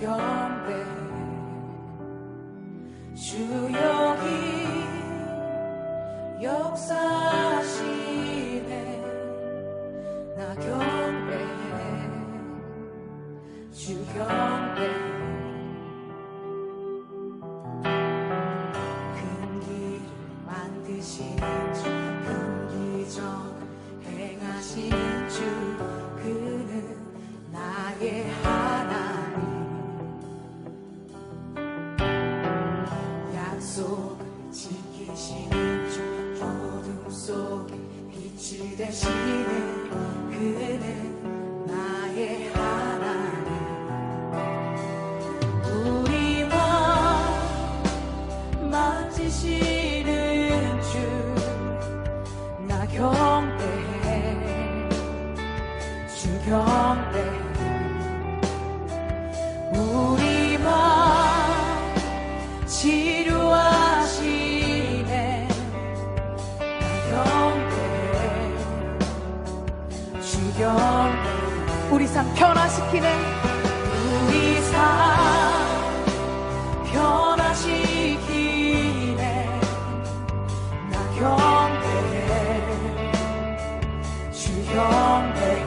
경배 주 여기 역사하시네. 나 경배해 주 경배. 큰 길을 만드시는 주, 큰 기적 행하신 주, 그는 나의 하나님. 약속을 지키시는 주, 어둠 속에 빛이 되시는 그는 나의 하나님. 우리와 만지시는 주, 나 경배해 주 경배해. 우리와 치료하시네. 나 경배해 주 경배해. 우리 삶 변화시키네. 우리 삶 변화시키네. 나 경배해 주 경배해.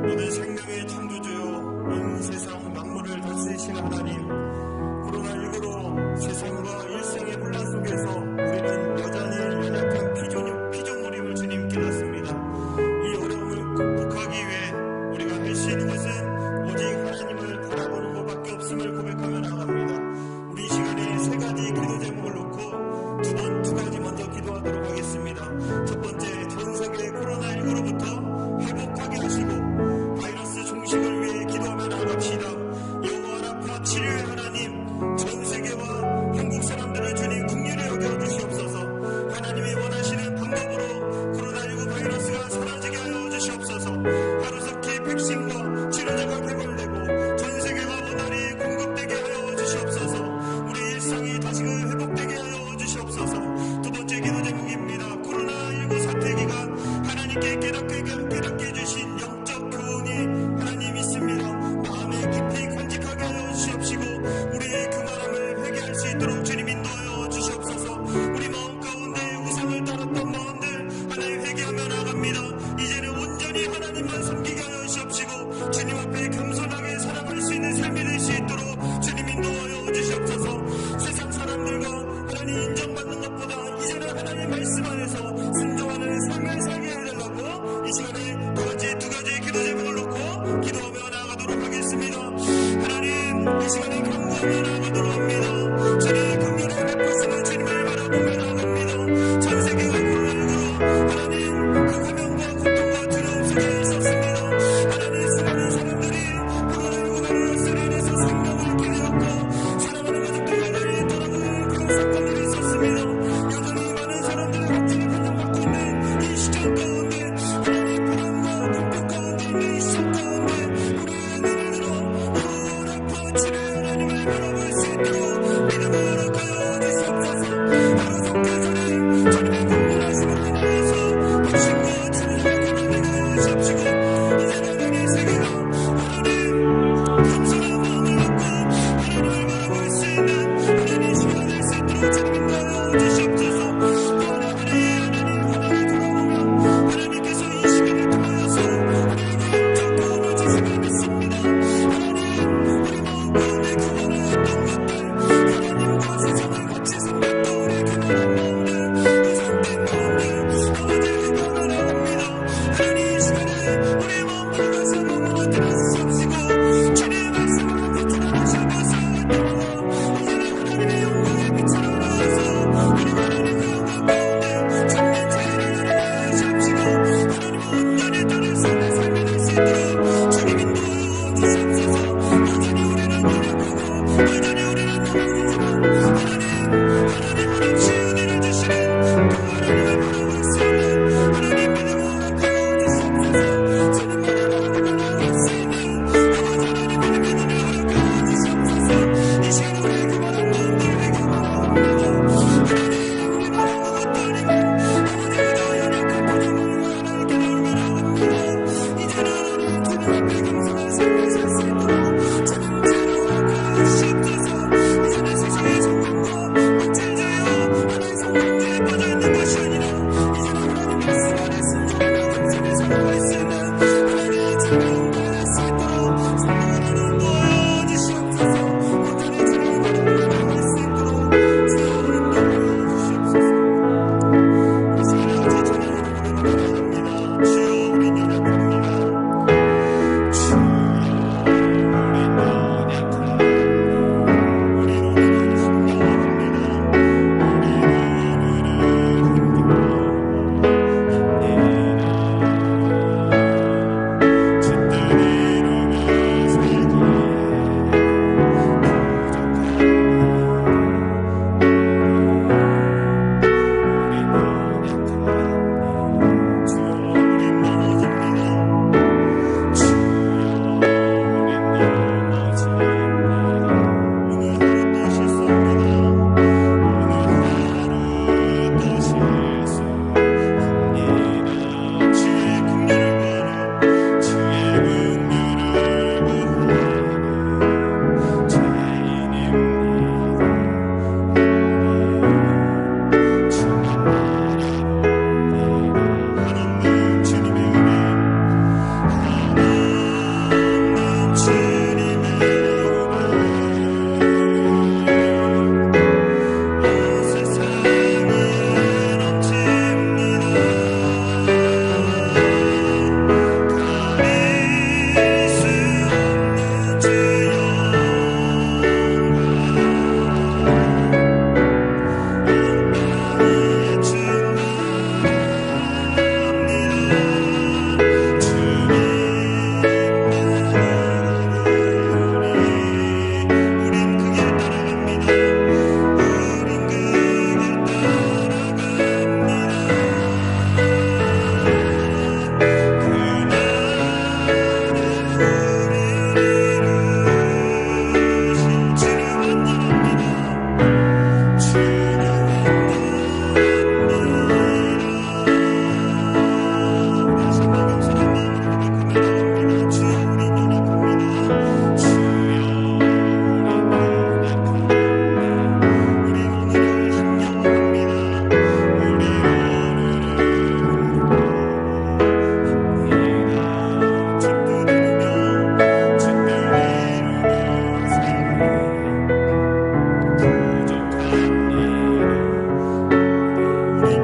모든 생명의 창조주요, 온 세상 만물을 다스리시는 하나님, 코로나19로 세상과 일상의 혼란 속에서 우리는 여전히 연약한 피조물임을 주님 깨닫습니다. 이 어려움을 극복하기 위해 우리가 할 수 있는 것은 오직 하나님을 바라보는 것밖에 없음을 고백하며 나아갑니다. 우리 이 시간에 세 가지 기도 제목을 놓고 두 가지 먼저 기도하도록 하겠습니다. 첫 번째, 전 세계 코로나19로부터 회복하게 하시고 바이러스 종식을 위해 기도하며 나아갑시다. 영원한 아파 치료의 하나님, 전 세계와 한국 사람들을 주님 긍휼히 여겨주시옵소서. 하나님이 원하시는 방법으로 코로나19 바이러스가 사라지게 하여 주시옵소서. 하루속히 백신과 치료제가 개발되고 전 세계가 원활히 공급되게 하여 주시옵소서. 우리 일상이 다시금 회복되게 하여 주시옵소서. 두 번째 기도 제목입니다. 코로나19 사태기가 하나님께 깨닫게 해주신 영적 교훈이 하나님 있습니다. 마음에 깊이 간직하게 하여 주시옵시고 우리의 교만함을 회개할 수 있도록 주님 인도하여 주시옵소서. 우리 마음 가운데 우상을 따랐던 마음들 하나님 회개하며 나갑니다. 이제는 온전히 하나님만 섬기게 하여 주시옵시고 주님 앞에 겸손하게 살아갈 수 있는 삶이 될 수 있도록 주님 인도하여 주시옵소서. 세상 사람들과 하나님 인정받는 것보다 이제는 하나님 말씀 안에서 순종하는 삶을 살게 해달라고 이 시간에 두 가지 기도 제목을 놓고 기도하며 나아가도록 하겠습니다. 하나님, 이 시간에 간구하며 나아가도록 합니다. 주님의 긍휼의 베푸심을 주님을 바라보며 나아갑니다. 전 세계가 코로나19로 하나님 그 화면과 고통과 두려움 속에 있었습니다. 하나님, 수많은 사람들이 코로나19 바이러스로 인해서 생명을 잃게 되었고 사랑하는 가족들과 나이 떠나는 그런 사건들이 있었습니다. 여전히 많은 사람들의 확진을 판정받고 있는 이 시점 가운데 하나님,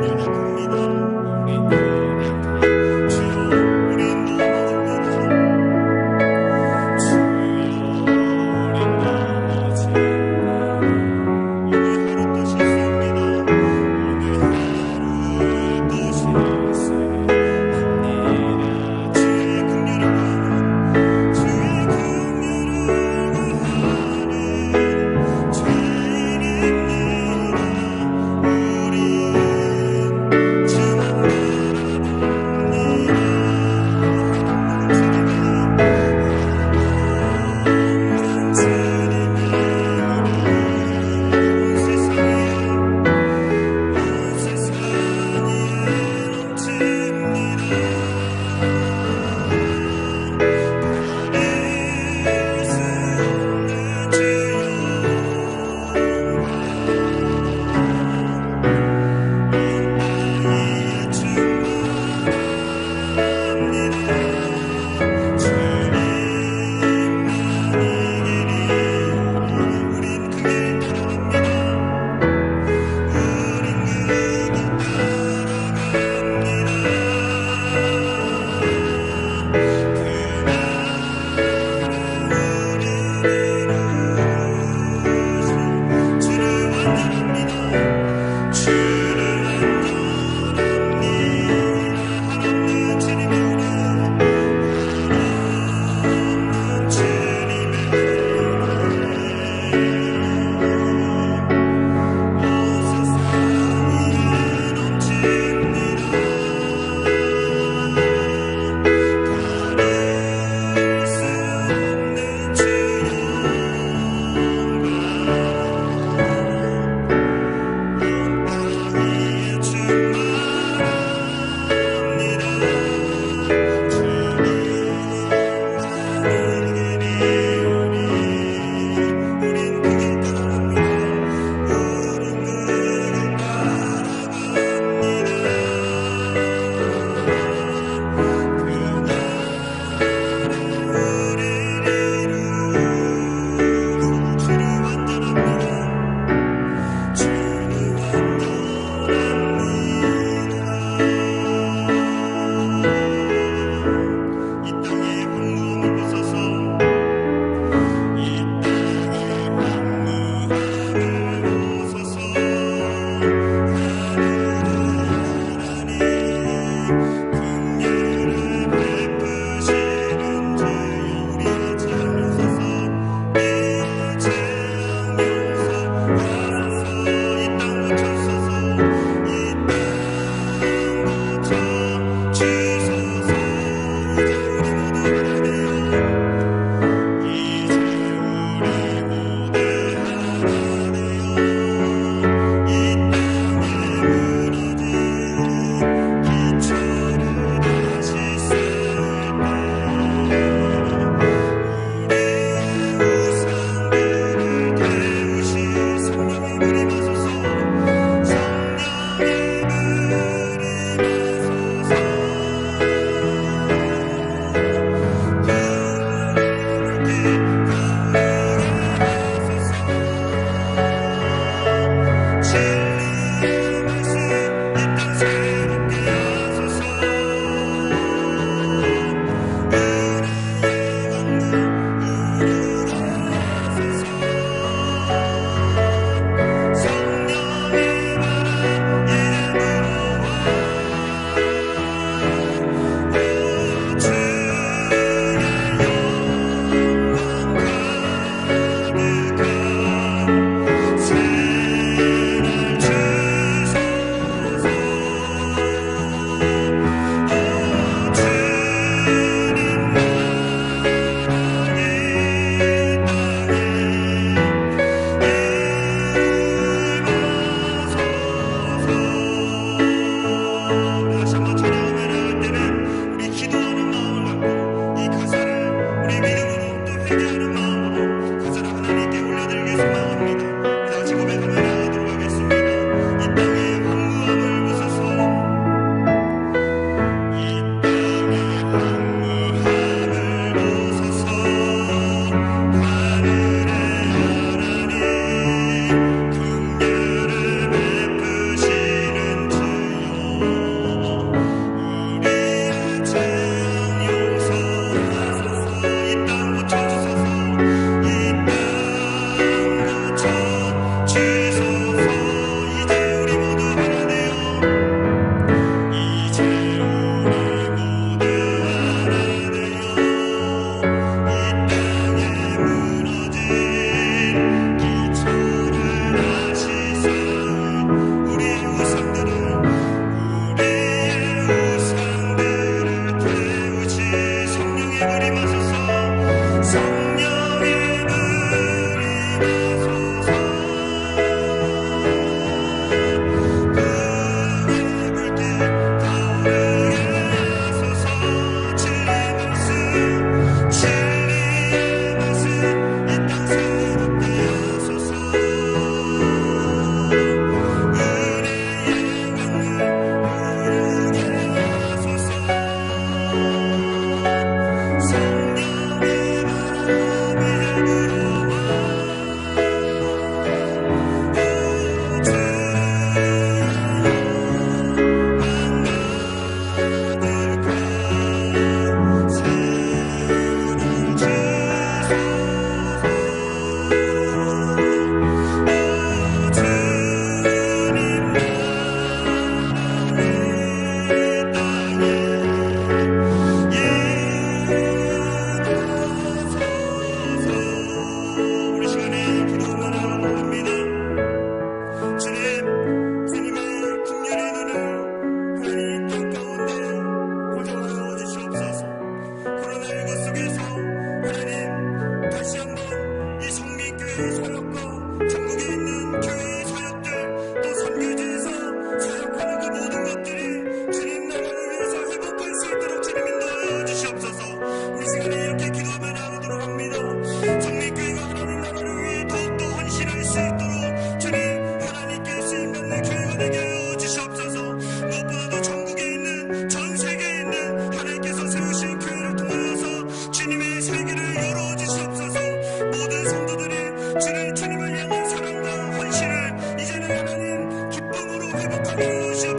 연약합니다. 주여 우린 넘어집니다. 오늘 하루 또 실수합니다. 오늘 하루 또 실수합니다. 주의 긍휼을 구하는 죄인입니다. 우린 주만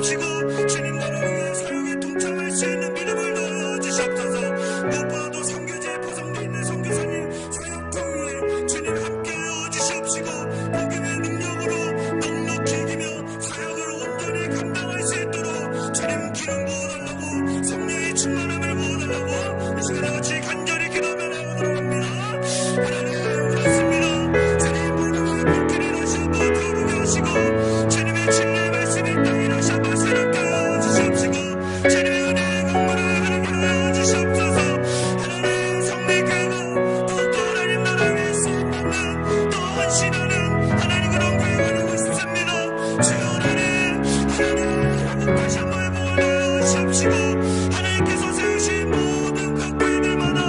주시옵시고 주님 나라의 사역에 동참할 수 있는 믿음을 넣어주시옵소서. 무엇보다도 선교지에 포성되어 있는 선교사님 사역통 위에 주님 함께하여 주시옵시고 복음의 능력으로 넉넉히 이기며 사역을 온전히 감당할 수 있도록 주님 기름 부어달라고 성령의 충만함을 부어달라고 이 시간에 같이 간절히 기도하며 나오도록 합니다. 하나님 그렇습니다. 주님 모든 불길을 하시고 거룩히 하시고 주님의 진리의 말씀이 땅에 다시 한번 새롭게 하여 주시옵시고 주님의 은혜의 강물을 흐르게 하여 주시옵소서. 하나님 성례교회가 더욱더 하나님 나라 위에 쓰임받는 또 헌신하는 하나님 그런 교회가 되고 싶습니다. 주여 하나님 다시 한번 회복을 주시옵시고 하나님께서 세우신 모든 각 교회들마다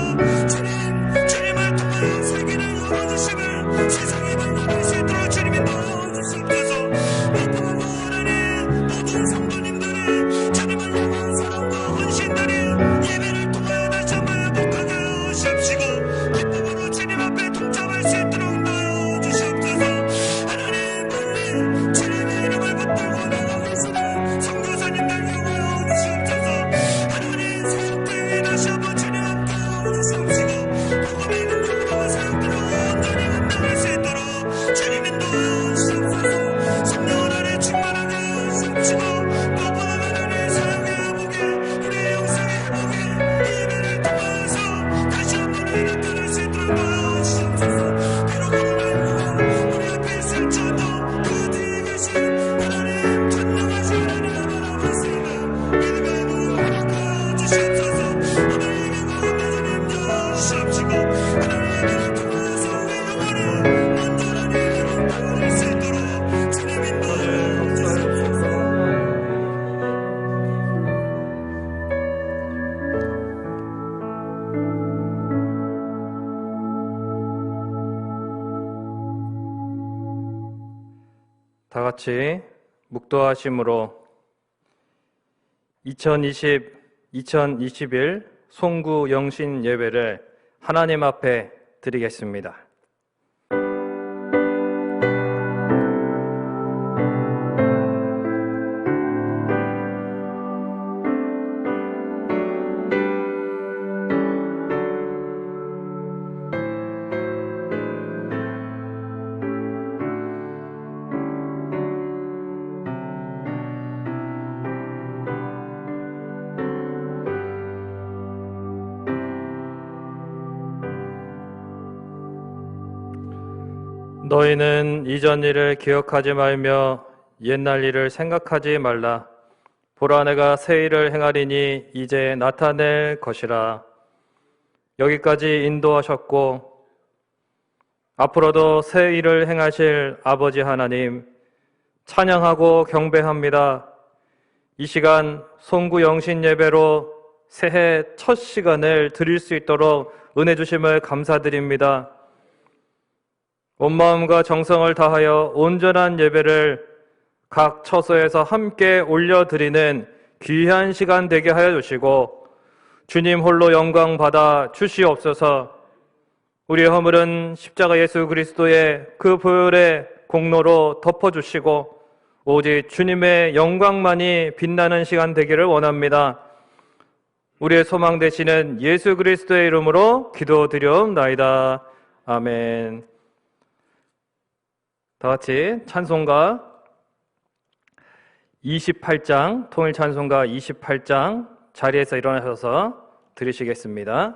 주님을 통하여 세계를 열어주심을 세상에 발견할 수 있도록 주님이 넣어주시옵소서. 무엇보다도 하나님 모든 성도님들이 주님을 향한 사랑과 헌신들이 예배를 통하여 다시 한번 회복하게 하시옵시고 기쁨으로 주님 앞에 동참할 수 있도록 넣어주시옵소서. 하나님 빨리 주님의 이름을 붙들고 나아가시는 선교사님들 이용하여 주시옵소서. 하나님 사역대회에 다시 한번 주님 함께 하여주시옵시고 복음의 능력으로 사역들을 온전히 감당할 수 있도록 주님 인도하여 주시옵소서. 성령 안에 충만하게 하시옵시고 무엇보다 하나님 사역의 회복에 우리의 영성의 회복에 예배를 통하여서 다시 한번 회복할 수 있도록 도와주시옵소서. 비록 코로나19가 우리 앞에 있을지어도 그 뒤에 계신 하나님 전능하신 하나님을 바라볼 수 있는 믿음의 눈을 허락하여 주시옵소서. 오늘 예배가 주님 도와주시옵시고 하나님 예배를 통하여서 우리 영혼이 온전한 예배로 나아갈 수 있도록 주님 인도하여 주시옵소서. 다 같이 묵도하심으로 2021 송구 영신 예배를 하나님 앞에 드리겠습니다. 너희는 이전 일을 기억하지 말며 옛날 일을 생각하지 말라. 보라 내가 새 일을 행하리니 이제 나타낼 것이라. 여기까지 인도하셨고 앞으로도 새 일을 행하실 아버지 하나님 찬양하고 경배합니다. 이 시간 송구 영신 예배로 새해 첫 시간을 드릴 수 있도록 은혜 주심을 감사드립니다. 온 마음과 정성을 다하여 온전한 예배를 각 처소에서 함께 올려드리는 귀한 시간 되게 하여 주시고 주님 홀로 영광 받아 주시옵소서. 우리의 허물은 십자가 예수 그리스도의 그 보혈의 공로로 덮어주시고 오직 주님의 영광만이 빛나는 시간 되기를 원합니다. 우리의 소망 되시는 예수 그리스도의 이름으로 기도드려옵나이다. 아멘. 다 같이 찬송가 28장, 통일 찬송가 28장 자리에서 일어나셔서 들으시겠습니다.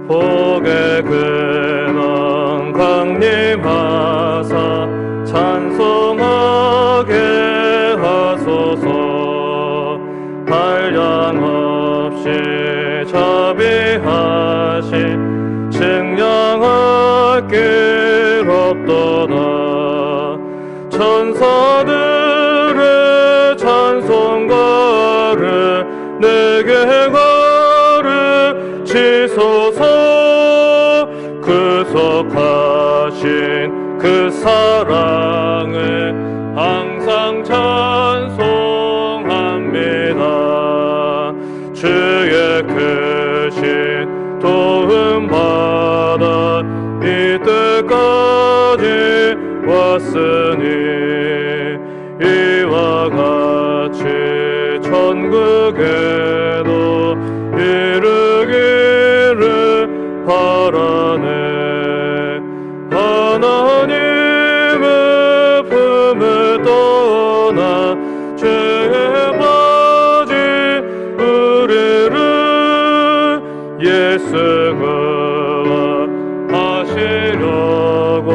복의 근원 강림하사 찬송하게 하소서. 한량 없이 자비하시 증량할 길 없도다. 천사들의 찬송가를 내게 가르치소서. 구속하신 그 사랑을 항상 찬송합니다. 주의 크신 도움받아 이때까지 왔으니 이와 같이 천국에도 이르기를 바라네. 하나님의 품을 떠나 죄에 빠진 우리를 예수 구원하시려고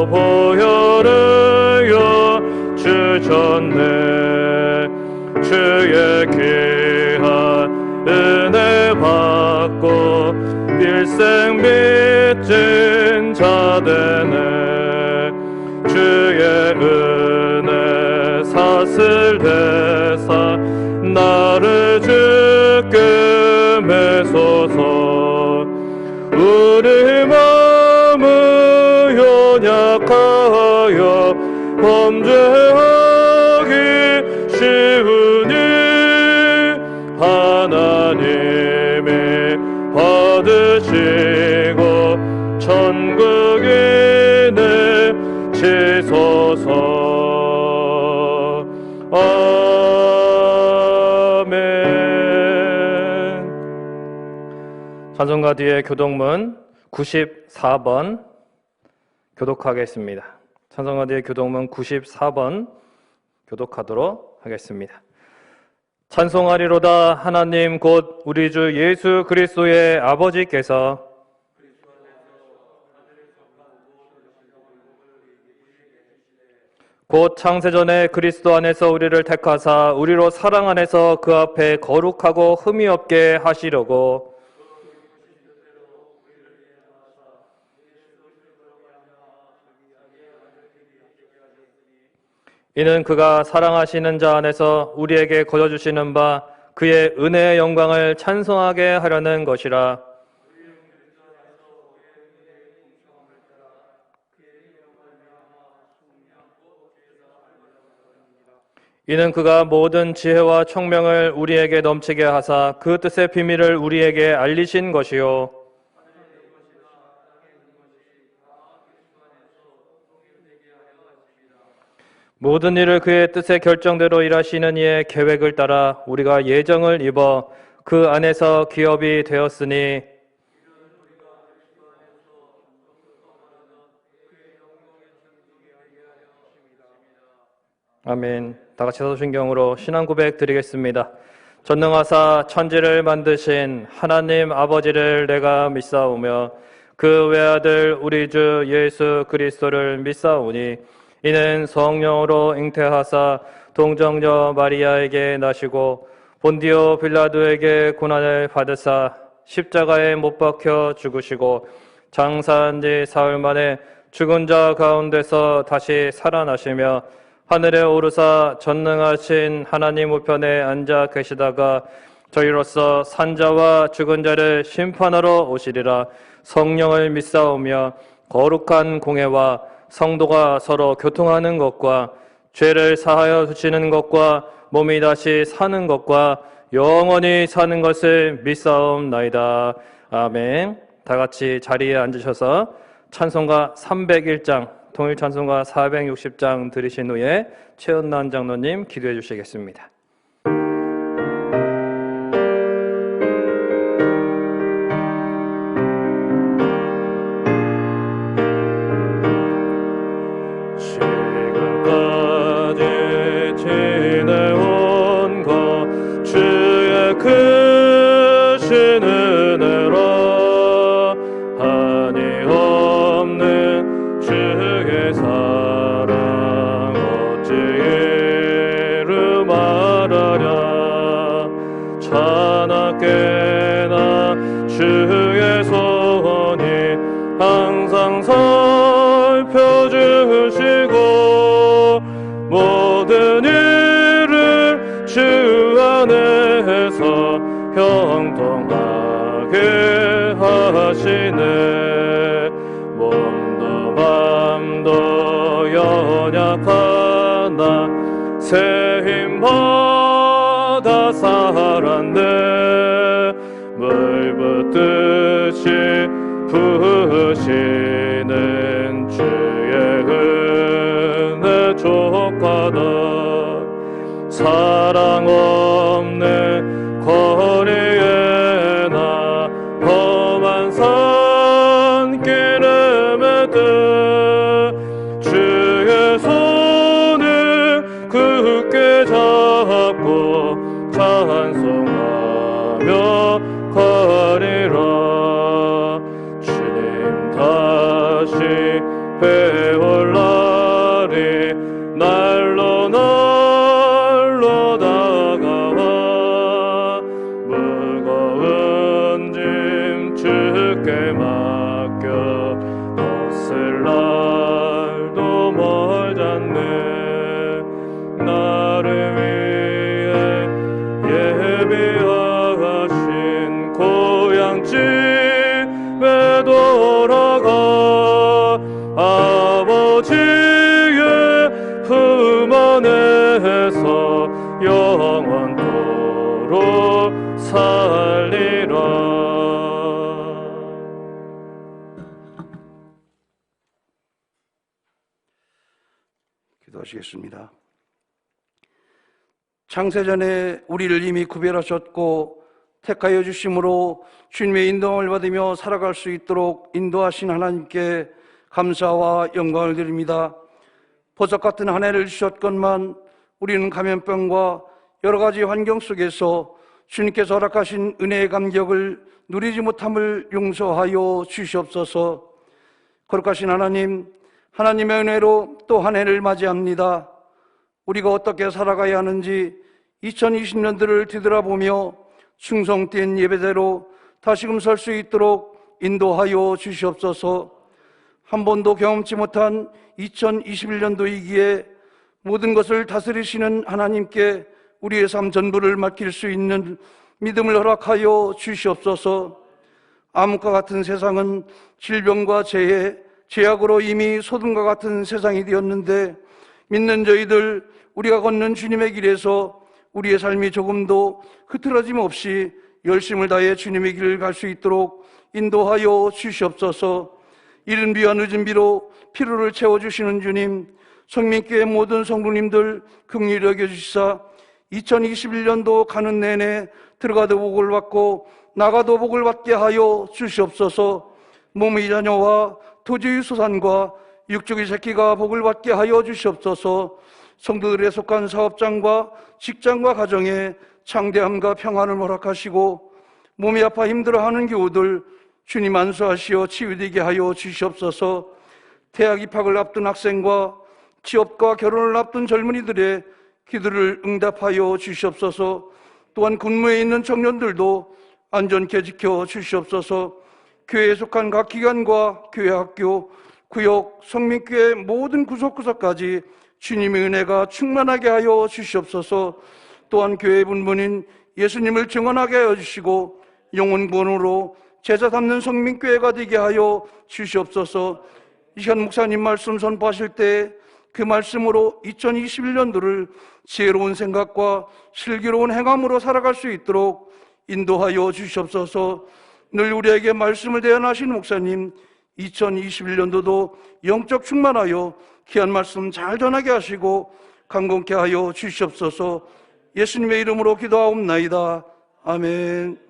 보혈을 주셨네. 주의 귀한 은혜 받고 일생 빚진 자 되네. 주의 은혜 사슬 대사 나를 주께 매소서. 우리 마음은 연약하여 범죄하기 쉬우니 하나님이 받으시고 천국에 내치소서. 아멘. 찬송가 뒤에 교동문 94번 교독하겠습니다. 찬송가 뒤에 교동문 94번 교독하도록 하겠습니다. 찬송하리로다. 하나님 곧 우리 주 예수 그리스도의 아버지께서 곧 창세전에 그리스도 안에서 우리를 택하사 우리로 사랑 안에서 그 앞에 거룩하고 흠이 없게 하시려고 이는 그가 사랑하시는 자 안에서 우리에게 거저주시는 바 그의 은혜의 영광을 찬송하게 하려는 것이라. 이는 그가 모든 지혜와 총명을 우리에게 넘치게 하사 그 뜻의 비밀을 우리에게 알리신 것이요. 모든 일을 그의 뜻의 결정대로 일하시는 이의 계획을 따라 우리가 예정을 입어 그 안에서 기업이 되었으니 아멘. 다 같이 사도신경으로 신앙 고백 드리겠습니다. 전능하사 천지를 만드신 하나님 아버지를 내가 믿사오며 그 외아들 우리 주 예수 그리스도를 믿사오니 이는 성령으로 잉태하사 동정녀 마리아에게 나시고 본디오 빌라도에게 고난을 받으사 십자가에 못 박혀 죽으시고 장사한 지 사흘 만에 죽은 자 가운데서 다시 살아나시며 하늘에 오르사 전능하신 하나님 우편에 앉아 계시다가 저희로서 산자와 죽은 자를 심판하러 오시리라. 성령을 믿사오며 거룩한 공회와 성도가 서로 교통하는 것과 죄를 사하여 주시는 것과 몸이 다시 사는 것과 영원히 사는 것을 믿사옵나이다. 아멘. 다 같이 자리에 앉으셔서 찬송가 301장, 통일 찬송가 460장 들으신 후에 최은난 장로님 기도해 주시겠습니다. 크신 은혜로 한이 없는 주의 사랑 어찌 이루 말하랴. 차나깨나 주의 소원이 항상 살펴주시고 모든 일을 주 안에서 형통하게 하시네. 몸도 맘도 연약하나 새 힘받아 살았네. 물 붙들고 내 맘을 다 쏟아내. 주의 은혜로 주 안에서 부으시는 주의 은혜 족하다. 사랑 없는 거리에 나 험한 산길에 들 주의 손을 굳게 잡고 찬송하며 가리라. 주님 다시 배울 날이 날로 날로 다가와 무거운 짐 주께 맡겨 벗을 날도 멀잖네. 나를 위해 예비하신 고향집에 돌아가 아버지의 품 안에서 영원토록 살리라. 기도하시겠습니다. 창세전에 우리를 이미 구별하셨고 택하여 주심으로 주님의 인도함을 받으며 살아갈 수 있도록 인도하신 하나님께 감사와 영광을 드립니다. 보석 같은 한 해를 주셨건만 우리는 감염병과 여러 가지 환경 속에서 주님께서 허락하신 은혜의 감격을 누리지 못함을 용서하여 주시옵소서. 거룩하신 하나님, 하나님의 은혜로 또 한 해를 맞이합니다. 우리가 어떻게 살아가야 하는지 2020년들을 뒤돌아보며 충성된 예배대로 다시금 설 수 있도록 인도하여 주시옵소서. 한 번도 경험치 못한 2021년도이기에 모든 것을 다스리시는 하나님께 우리의 삶 전부를 맡길 수 있는 믿음을 허락하여 주시옵소서. 암흑과 같은 세상은 질병과 재해, 죄악으로 이미 소돔과 같은 세상이 되었는데 믿는 저희들, 우리가 걷는 주님의 길에서 우리의 삶이 조금도 흐트러짐 없이 열심을 다해 주님의 길을 갈 수 있도록 인도하여 주시옵소서. 이른 비와 늦은 비로 피로를 채워주시는 주님, 성민교회 모든 성도님들 긍휼히 여겨주시사 2021년도 가는 내내 들어가도 복을 받고 나가도 복을 받게 하여 주시옵소서. 몸의 자녀와 토지의 소산과 육족의 새끼가 복을 받게 하여 주시옵소서. 성도들에 속한 사업장과 직장과 가정에 창대함과 평안을 허락하시고 몸이 아파 힘들어하는 교우들 주님 안수하시어 치유되게 하여 주시옵소서. 대학 입학을 앞둔 학생과 취업과 결혼을 앞둔 젊은이들의 기도를 응답하여 주시옵소서. 또한 군무에 있는 청년들도 안전케 지켜 주시옵소서. 교회에 속한 각 기관과 교회 학교, 구역, 성민교회 모든 구석구석까지 주님의 은혜가 충만하게 하여 주시옵소서. 또한 교회 분분인 예수님을 증언하게 하여 주시고 영혼 구원으로 제자 삼는 성민교회가 되게 하여 주시옵소서. 이현 목사님 말씀 선포하실 때 그 말씀으로 2021년도를 지혜로운 생각과 슬기로운 행함으로 살아갈 수 있도록 인도하여 주시옵소서. 늘 우리에게 말씀을 대언하신 목사님, 2021년도도 영적 충만하여 귀한 말씀 잘 전하게 하시고 강건케 하여 주시옵소서. 예수님의 이름으로 기도하옵나이다. 아멘.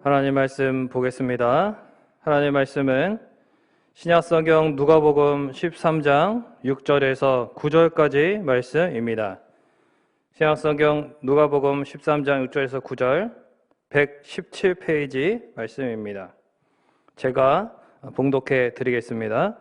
하나님 말씀 보겠습니다. 하나님 말씀은 신약성경 누가복음 13장 6절에서 9절까지 말씀입니다. 신약성경 누가복음 13장 6절에서 9절 117페이지 말씀입니다. 제가 봉독해 드리겠습니다.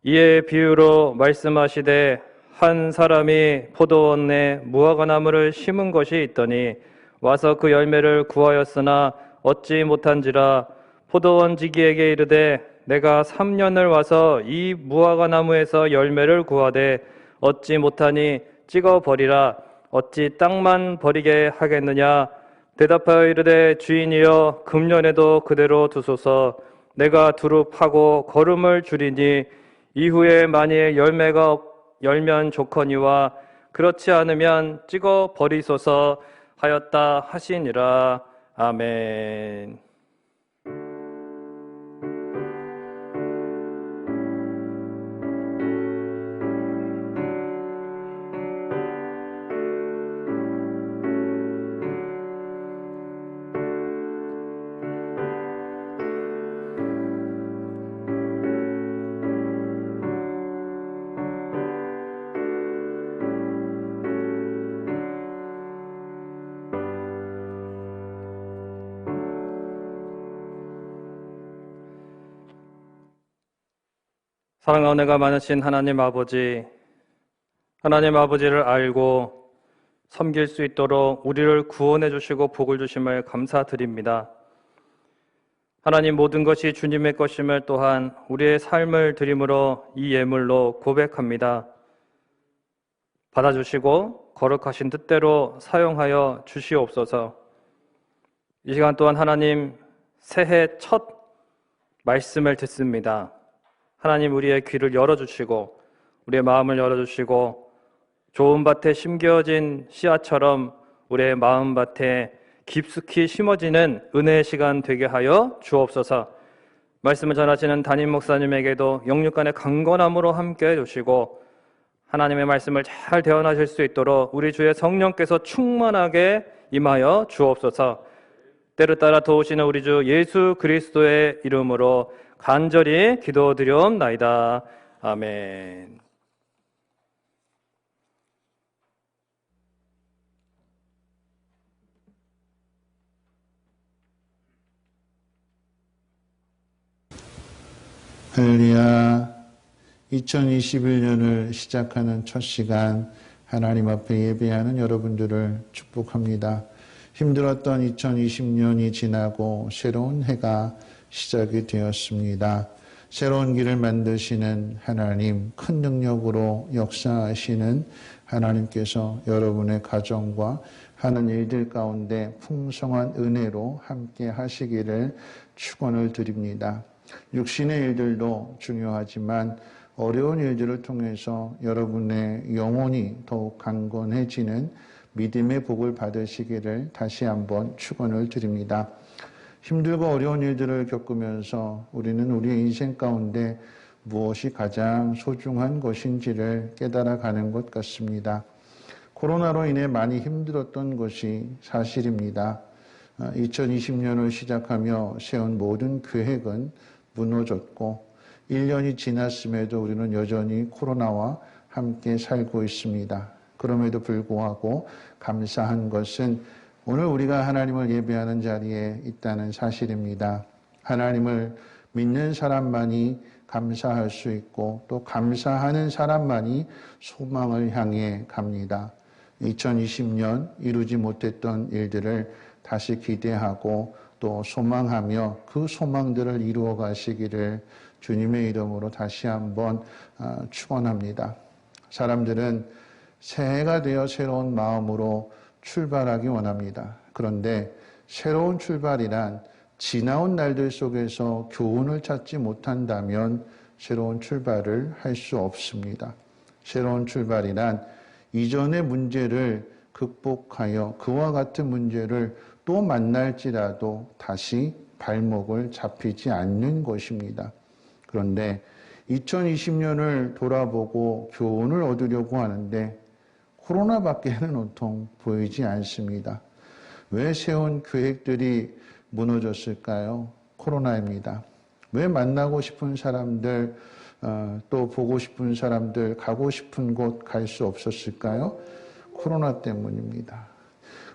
이에 비유로 말씀하시되 한 사람이 포도원에 무화과나무를 심은 것이 있더니 와서 그 열매를 구하였으나 얻지 못한지라 포도원 지기에게 이르되 내가 3년을 와서 이 무화과 나무에서 열매를 구하되 얻지 못하니 찍어 버리라. 어찌 땅만 버리게 하겠느냐? 대답하여 이르되 주인이여 금년에도 그대로 두소서. 내가 두루 파고 거름을 줄이니 이후에 만일 열매가 열면 좋거니와 그렇지 않으면 찍어 버리소서 하였다 하시니라. 아멘. 사랑과 은혜가 많으신 하나님 아버지를 알고 섬길 수 있도록 우리를 구원해 주시고 복을 주심을 감사드립니다. 하나님, 모든 것이 주님의 것임을 또한 우리의 삶을 드림으로 이 예물로 고백합니다. 받아주시고 거룩하신 뜻대로 사용하여 주시옵소서. 이 시간 또한 하나님, 새해 첫 말씀을 듣습니다. 하나님, 우리의 귀를 열어주시고 우리의 마음을 열어주시고 좋은 밭에 심겨진 씨앗처럼 우리의 마음밭에 깊숙이 심어지는 은혜의 시간 되게 하여 주옵소서. 말씀을 전하시는 담임 목사님에게도 영육간의 강건함으로 함께해 주시고 하나님의 말씀을 잘 대언하실 수 있도록 우리 주의 성령께서 충만하게 임하여 주옵소서. 때를 따라 도우시는 우리 주 예수 그리스도의 이름으로 간절히 기도드리옵나이다. 아멘. 할렐루야. 2021년을 시작하는 첫 시간 하나님 앞에 예배하는 여러분들을 축복합니다. 힘들었던 2020년이 지나고 새로운 해가 시작이 되었습니다. 새로운 길을 만드시는 하나님, 큰 능력으로 역사하시는 하나님께서 여러분의 가정과 하는 일들 가운데 풍성한 은혜로 함께 하시기를 축원을 드립니다. 육신의 일들도 중요하지만 어려운 일들을 통해서 여러분의 영혼이 더욱 강건해지는 믿음의 복을 받으시기를 다시 한번 축원을 드립니다. 힘들고 어려운 일들을 겪으면서 우리는 우리의 인생 가운데 무엇이 가장 소중한 것인지를 깨달아가는 것 같습니다. 코로나로 인해 많이 힘들었던 것이 사실입니다. 2020년을 시작하며 세운 모든 계획은 무너졌고 1년이 지났음에도 우리는 여전히 코로나와 함께 살고 있습니다. 그럼에도 불구하고 감사한 것은 오늘 우리가 하나님을 예배하는 자리에 있다는 사실입니다. 하나님을 믿는 사람만이 감사할 수 있고 또 감사하는 사람만이 소망을 향해 갑니다. 2020년 이루지 못했던 일들을 다시 기대하고 또 소망하며 그 소망들을 이루어 가시기를 주님의 이름으로 다시 한번 축원합니다. 사람들은 새해가 되어 새로운 마음으로 출발하기 원합니다. 그런데 새로운 출발이란 지나온 날들 속에서 교훈을 찾지 못한다면 새로운 출발을 할 수 없습니다. 새로운 출발이란 이전의 문제를 극복하여 그와 같은 문제를 또 만날지라도 다시 발목을 잡히지 않는 것입니다. 그런데 2020년을 돌아보고 교훈을 얻으려고 하는데 코로나밖에는 온통 보이지 않습니다. 왜 세운 계획들이 무너졌을까요? 코로나입니다. 왜 만나고 싶은 사람들, 또 보고 싶은 사람들, 가고 싶은 곳 갈 수 없었을까요? 코로나 때문입니다.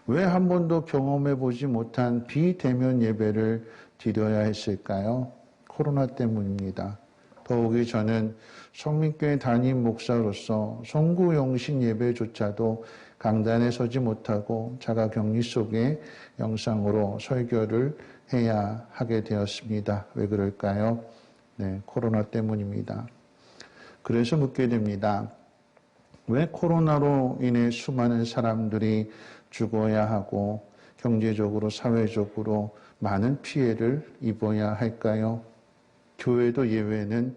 왜 한 번도 경험해 보지 못한 비대면 예배를 드려야 했을까요? 코로나 때문입니다. 더욱이 저는 성민교회 담임 목사로서 송구영신 예배조차도 강단에 서지 못하고 자가격리 속에 영상으로 설교를 해야 하게 되었습니다. 왜 그럴까요? 코로나 때문입니다. 그래서 묻게 됩니다. 왜 코로나로 인해 수많은 사람들이 죽어야 하고 경제적으로, 사회적으로 많은 피해를 입어야 할까요? 교회도 예외는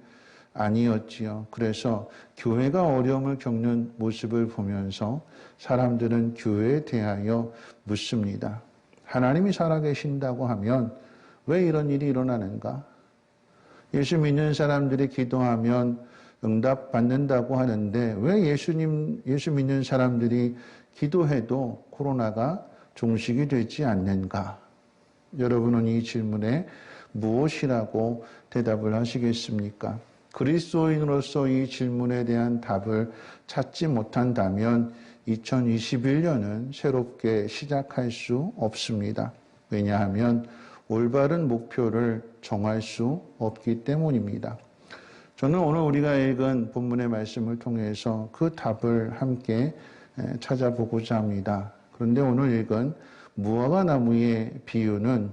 아니었지요. 그래서 교회가 어려움을 겪는 모습을 보면서 사람들은 교회에 대하여 묻습니다. 하나님이 살아계신다고 하면 왜 이런 일이 일어나는가? 예수 믿는 사람들이 기도하면 응답받는다고 하는데 왜 예수 믿는 사람들이 기도해도 코로나가 종식이 되지 않는가? 여러분은 이 질문에 무엇이라고 대답을 하시겠습니까? 그리스도인으로서 이 질문에 대한 답을 찾지 못한다면 2021년은 새롭게 시작할 수 없습니다. 왜냐하면 올바른 목표를 정할 수 없기 때문입니다. 저는 오늘 우리가 읽은 본문의 말씀을 통해서 그 답을 함께 찾아보고자 합니다. 그런데 오늘 읽은 무화과 나무의 비유는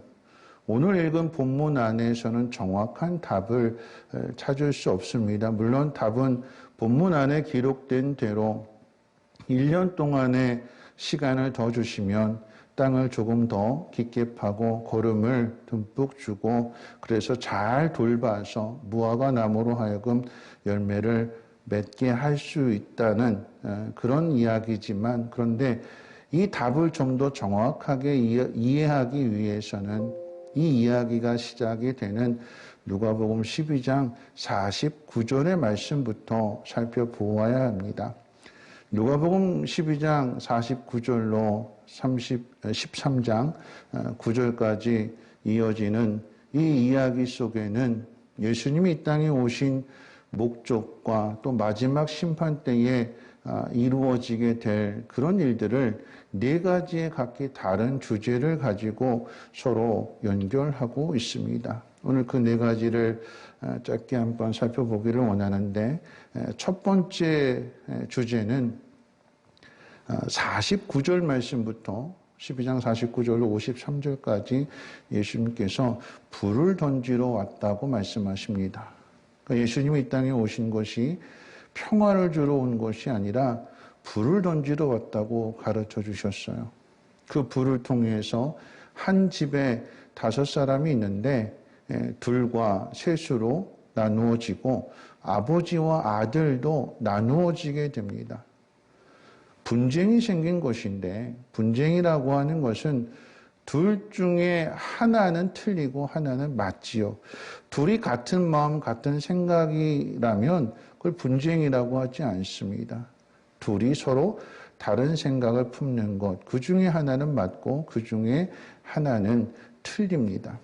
오늘 읽은 본문 안에서는 정확한 답을 찾을 수 없습니다. 물론 답은 본문 안에 기록된 대로 1년 동안의 시간을 더 주시면 땅을 조금 더 깊게 파고 거름을 듬뿍 주고 그래서 잘 돌봐서 무화과 나무로 하여금 열매를 맺게 할 수 있다는 그런 이야기지만 그런데 이 답을 좀 더 정확하게 이해하기 위해서는 이 이야기가 시작이 되는 누가복음 12장 49절의 말씀부터 살펴보아야 합니다. 누가복음 12장 49절로 13장 9절까지 이어지는 이 이야기 속에는 예수님이 이 땅에 오신 목적과 또 마지막 심판 때에 이루어지게 될 그런 일들을 네 가지의 각기 다른 주제를 가지고 서로 연결하고 있습니다. 오늘 그 네 가지를 짧게 한번 살펴보기를 원하는데 첫 번째 주제는 49절 말씀부터 12장 49절로 53절까지 예수님께서 불을 던지러 왔다고 말씀하십니다. 그러니까 예수님이 이 땅에 오신 것이 평화를 주러 온 것이 아니라 불을 던지러 왔다고 가르쳐 주셨어요. 그 불을 통해서 한 집에 5사람이 있는데 둘과 셋으로 나누어지고 아버지와 아들도 나누어지게 됩니다. 분쟁이 생긴 것인데 분쟁이라고 하는 것은 둘 중에 하나는 틀리고 하나는 맞지요. 둘이 같은 마음, 같은 생각이라면 그걸 분쟁이라고 하지 않습니다. 둘이 서로 다른 생각을 품는 것, 그 중에 하나는 맞고 그 중에 하나는 틀립니다.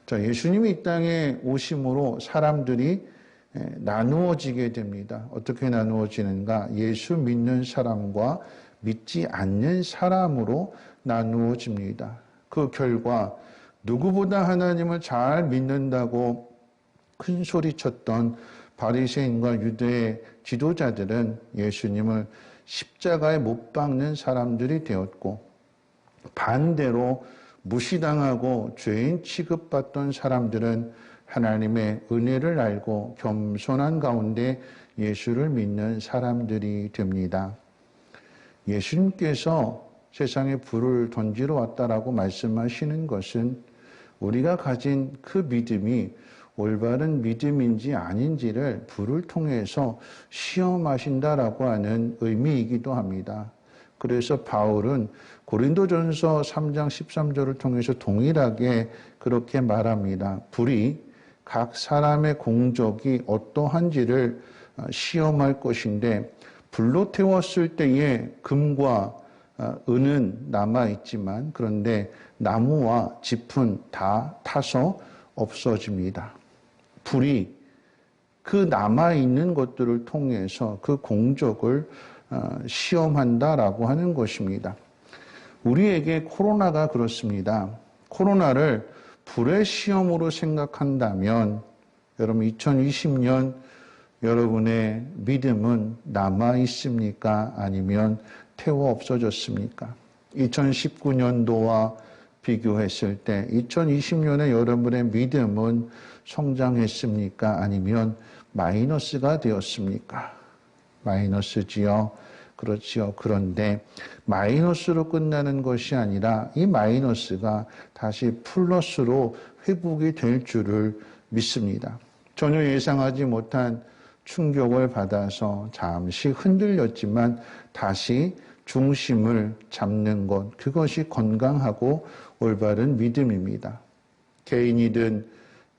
자, 예수님이 이 땅에 오심으로 사람들이 나누어지게 됩니다. 어떻게 나누어지는가? 예수 믿는 사람과 믿지 않는 사람으로 나누어집니다. 그 결과 누구보다 하나님을 잘 믿는다고 큰 소리 쳤던 바리새인과 유대의 지도자들은 예수님을 십자가에 못 박는 사람들이 되었고 반대로 무시당하고 죄인 취급받던 사람들은 하나님의 은혜를 알고 겸손한 가운데 예수를 믿는 사람들이 됩니다. 예수님께서 세상에 불을 던지러 왔다라고 말씀하시는 것은 우리가 가진 그 믿음이 올바른 믿음인지 아닌지를 불을 통해서 시험하신다라고 하는 의미이기도 합니다. 그래서 바울은 고린도전서 3장 13절을 통해서 동일하게 그렇게 말합니다. 불이 각 사람의 공적이 어떠한지를 시험할 것인데 불로 태웠을 때에 금과 은은 남아있지만 그런데 나무와 짚은 다 타서 없어집니다. 불이 그 남아있는 것들을 통해서 그 공적을 시험한다라고 하는 것입니다. 우리에게 코로나가 그렇습니다. 코로나를 불의 시험으로 생각한다면 여러분 2020년 여러분의 믿음은 남아있습니까? 아니면 태워 없어졌습니까? 2019년도와 비교했을 때 2020년에 여러분의 믿음은 성장했습니까? 아니면 마이너스가 되었습니까? 마이너스지요. 그렇지요. 그런데 마이너스로 끝나는 것이 아니라 이 마이너스가 다시 플러스로 회복이 될 줄을 믿습니다. 전혀 예상하지 못한 충격을 받아서 잠시 흔들렸지만 다시 중심을 잡는 것, 그것이 건강하고 올바른 믿음입니다. 개인이든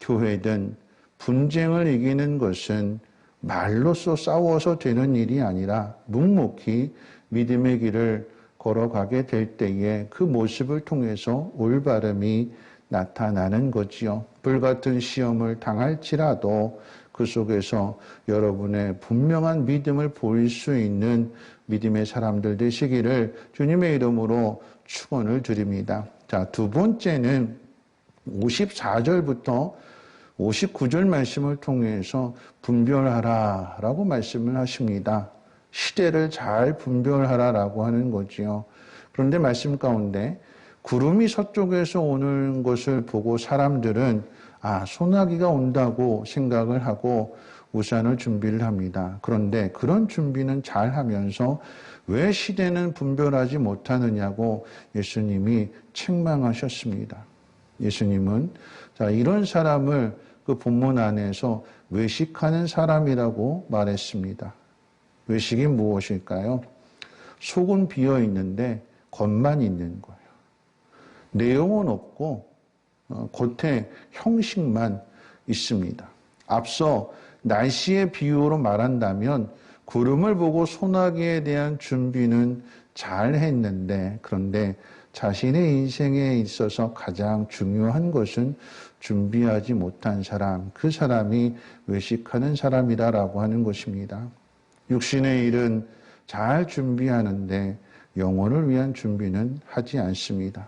교회든 분쟁을 이기는 것은 말로써 싸워서 되는 일이 아니라 묵묵히 믿음의 길을 걸어가게 될 때에 그 모습을 통해서 올바름이 나타나는 거지요. 불같은 시험을 당할지라도 그 속에서 여러분의 분명한 믿음을 보일 수 있는 믿음의 사람들 되시기를 주님의 이름으로 축원을 드립니다. 자, 두 번째는 54절부터 59절 말씀을 통해서 분별하라 라고 말씀을 하십니다. 시대를 잘 분별하라 라고 하는 거지요. 그런데 말씀 가운데 구름이 서쪽에서 오는 것을 보고 사람들은 소나기가 온다고 생각을 하고 우산을 준비를 합니다. 그런데 그런 준비는 잘 하면서 왜 시대는 분별하지 못하느냐고 예수님이 책망하셨습니다. 예수님은 이런 사람을 그 본문 안에서 외식하는 사람이라고 말했습니다. 외식이 무엇일까요? 속은 비어 있는데 겉만 있는 거예요. 내용은 없고 겉에 형식만 있습니다. 앞서 날씨의 비유로 말한다면 구름을 보고 소나기에 대한 준비는 잘 했는데 그런데 자신의 인생에 있어서 가장 중요한 것은 준비하지 못한 사람, 그 사람이 외식하는 사람이라고 하는 것입니다. 육신의 일은 잘 준비하는데 영혼을 위한 준비는 하지 않습니다.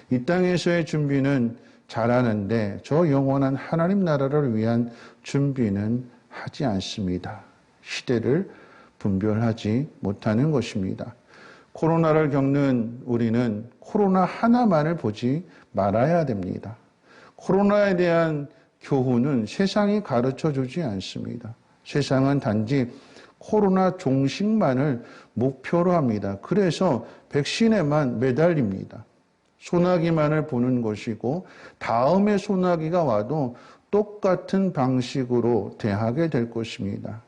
이 땅에서의 준비는 잘하는데 저 영원한 하나님 나라를 위한 준비는 하지 않습니다. 시대를 분별하지 못하는 것입니다. 코로나를 겪는 우리는 코로나 하나만을 보지 말아야 됩니다. 코로나에 대한 교훈은 세상이 가르쳐 주지 않습니다. 세상은 단지 코로나 종식만을 목표로 합니다. 그래서 백신에만 매달립니다. 소나기만을 보는 것이고 다음에 소나기가 와도 똑같은 방식으로 대하게 될 것입니다.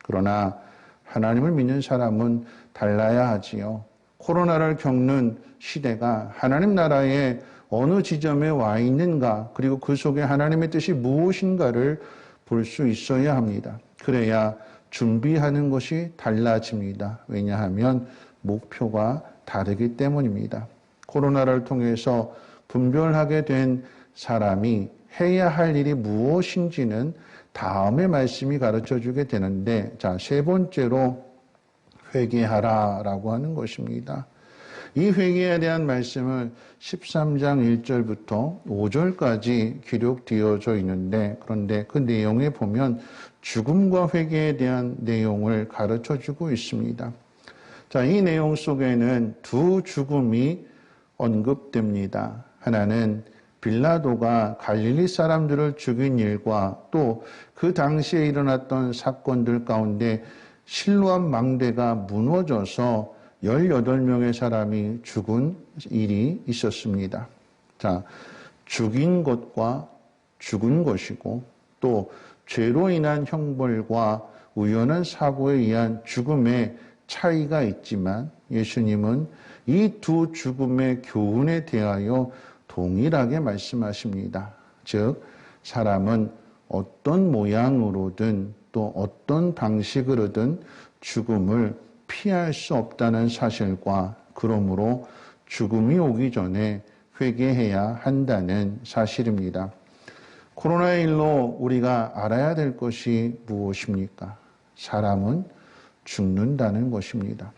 그러나 하나님을 믿는 사람은 달라야 하지요. 코로나를 겪는 시대가 하나님 나라의 어느 지점에 와 있는가, 그리고 그 속에 하나님의 뜻이 무엇인가를 볼 수 있어야 합니다. 그래야 준비하는 것이 달라집니다. 왜냐하면 목표가 다르기 때문입니다. 코로나를 통해서 분별하게 된 사람이 해야 할 일이 무엇인지는 다음에 말씀이 가르쳐 주게 되는데, 세 번째로 회개하라라고 하는 것입니다. 이 회개에 대한 말씀을 13장 1절부터 5절까지 기록되어져 있는데, 그런데 그 내용에 보면 죽음과 회개에 대한 내용을 가르쳐 주고 있습니다. 이 내용 속에는 두 죽음이 언급됩니다. 하나는 빌라도가 갈릴리 사람들을 죽인 일과 또 그 당시에 일어났던 사건들 가운데 실로암 망대가 무너져서 18명의 사람이 죽은 일이 있었습니다. 죽인 것과 죽은 것이고 또 죄로 인한 형벌과 우연한 사고에 의한 죽음의 차이가 있지만 예수님은 이 두 죽음의 교훈에 대하여 동일하게 말씀하십니다. 즉, 사람은 어떤 모양으로든 또 어떤 방식으로든 죽음을 피할 수 없다는 사실과 그러므로 죽음이 오기 전에 회개해야 한다는 사실입니다. 코로나19로 우리가 알아야 될 것이 무엇입니까? 사람은 죽는다는 것입니다.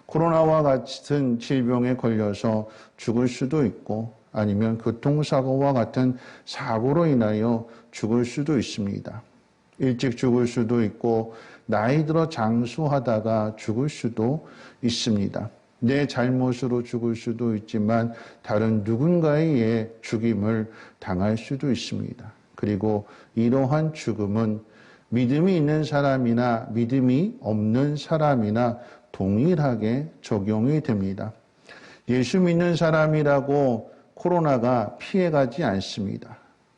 코로나와 같은 질병에 걸려서 죽을 수도 있고 아니면 교통사고와 같은 사고로 인하여 죽을 수도 있습니다. 일찍 죽을 수도 있고 나이 들어 장수하다가 죽을 수도 있습니다. 내 잘못으로 죽을 수도 있지만 다른 누군가의 죽임을 당할 수도 있습니다. 그리고 이러한 죽음은 믿음이 있는 사람이나 믿음이 없는 사람이나 동일하게 적용이 됩니다. 예수 믿는 사람이라고 코로나가 피해가지 않습니다.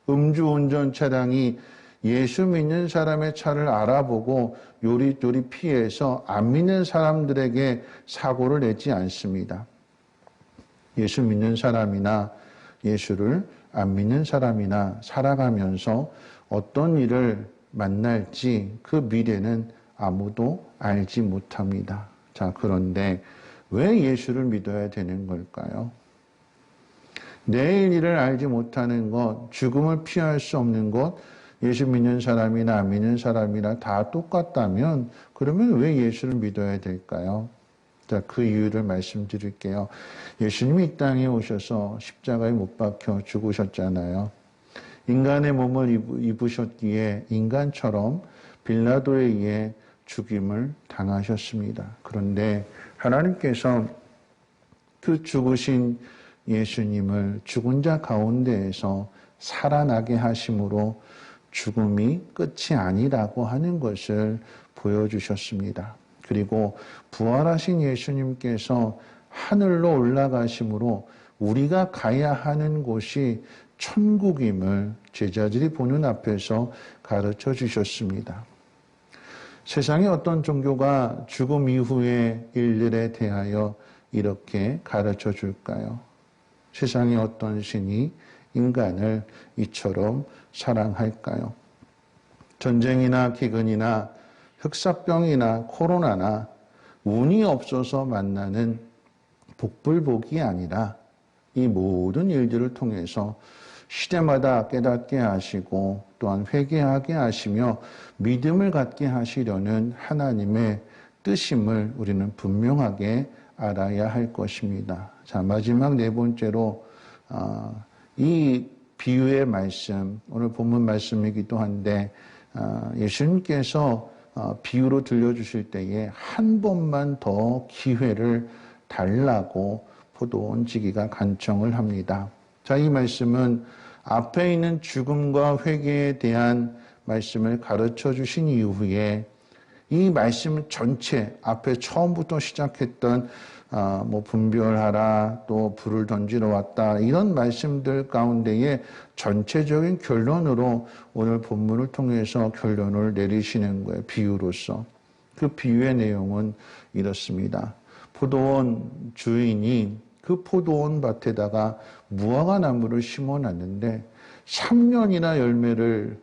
음주운전 차량이 예수 믿는 사람의 차를 알아보고 요리조리 피해서 안 믿는 사람들에게 사고를 내지 않습니다. 예수 믿는 사람이나 예수를 안 믿는 사람이나 살아가면서 어떤 일을 만날지 그 미래는 아무도 알지 못합니다. 자, 그런데 왜 예수를 믿어야 되는 걸까요? 내일 일을 알지 못하는 것, 죽음을 피할 수 없는 것, 예수 믿는 사람이나 안 믿는 사람이나 다 똑같다면 그러면 왜 예수를 믿어야 될까요? 자, 그 이유를 말씀드릴게요. 예수님이 이 땅에 오셔서 십자가에 못 박혀 죽으셨잖아요. 인간의 몸을 입으셨기에 인간처럼 빌라도에 의해 죽임을 당하셨습니다. 그런데 하나님께서 그 죽으신 예수님을 죽은 자 가운데에서 살아나게 하심으로 죽음이 끝이 아니라고 하는 것을 보여주셨습니다. 그리고 부활하신 예수님께서 하늘로 올라가심으로 우리가 가야 하는 곳이 천국임을 제자들이 보는 앞에서 가르쳐 주셨습니다. 세상의 어떤 종교가 죽음 이후의 일들에 대하여 이렇게 가르쳐 줄까요? 세상의 어떤 신이 인간을 이처럼 사랑할까요? 전쟁이나 기근이나 흑사병이나 코로나나 운이 없어서 만나는 복불복이 아니라 이 모든 일들을 통해서 시대마다 깨닫게 하시고 또한 회개하게 하시며 믿음을 갖게 하시려는 하나님의 뜻임을 우리는 분명하게 알아야 할 것입니다. 자, 마지막 네 번째로 이 비유의 말씀, 오늘 본문 말씀이기도 한데 예수님께서 비유로 들려주실 때에 한 번만 더 기회를 달라고 포도원 지기가 간청을 합니다. 자, 이 말씀은 앞에 있는 죽음과 회개에 대한 말씀을 가르쳐 주신 이후에 이 말씀 전체 앞에 처음부터 시작했던 분별하라, 또 불을 던지러 왔다, 이런 말씀들 가운데에 전체적인 결론으로 오늘 본문을 통해서 결론을 내리시는 거예요. 비유로서. 그 비유의 내용은 이렇습니다. 포도원 주인이 그 포도원 밭에다가 무화과 나무를 심어놨는데 3년이나 열매를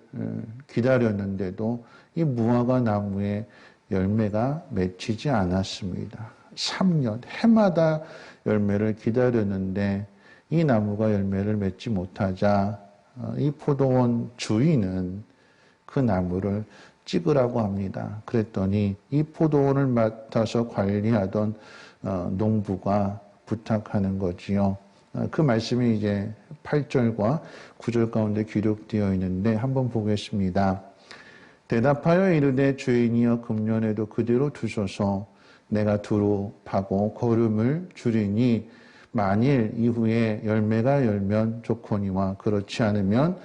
기다렸는데도 이 무화과 나무에 열매가 맺히지 않았습니다. 3년, 해마다 열매를 기다렸는데 이 나무가 열매를 맺지 못하자 이 포도원 주인은 그 나무를 찍으라고 합니다. 그랬더니 이 포도원을 맡아서 관리하던 농부가 부탁하는 거지요. 그 말씀이 이제 8절과 9절 가운데 기록되어 있는데 한번 보겠습니다. 대답하여 이르되 주인이여 금년에도 그대로 두소서 내가 두루 파고 거름을 줄이니 만일 이후에 열매가 열면 좋거니와 그렇지 않으면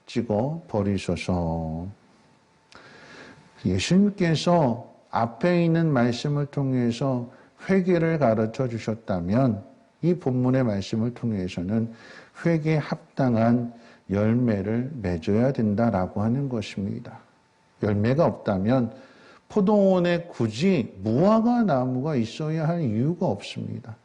찍어 버리소서. 예수님께서 앞에 있는 말씀을 통해서 회개를 가르쳐 주셨다면 이 본문의 말씀을 통해서는 회개에 합당한 열매를 맺어야 된다라고 하는 것입니다. 열매가 없다면 포도원에 굳이 무화과 나무가 있어야 할 이유가 없습니다.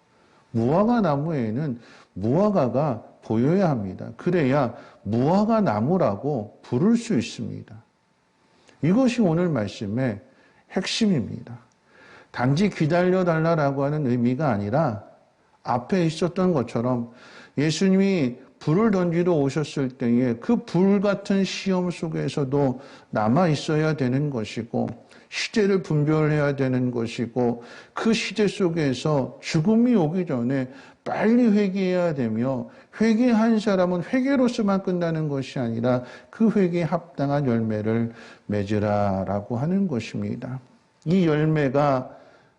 무화과 나무에는 무화과가 보여야 합니다. 그래야 무화과 나무라고 부를 수 있습니다. 이것이 오늘 말씀의 핵심입니다. 단지 기다려달라고 하는 의미가 아니라 앞에 있었던 것처럼 예수님이 불을 던지러 오셨을 때에 그 불 같은 시험 속에서도 남아 있어야 되는 것이고 시대를 분별해야 되는 것이고 그 시대 속에서 죽음이 오기 전에 빨리 회개해야 되며 회개한 사람은 회개로서만 끝나는 것이 아니라 그 회개에 합당한 열매를 맺으라라고 하는 것입니다. 이 열매가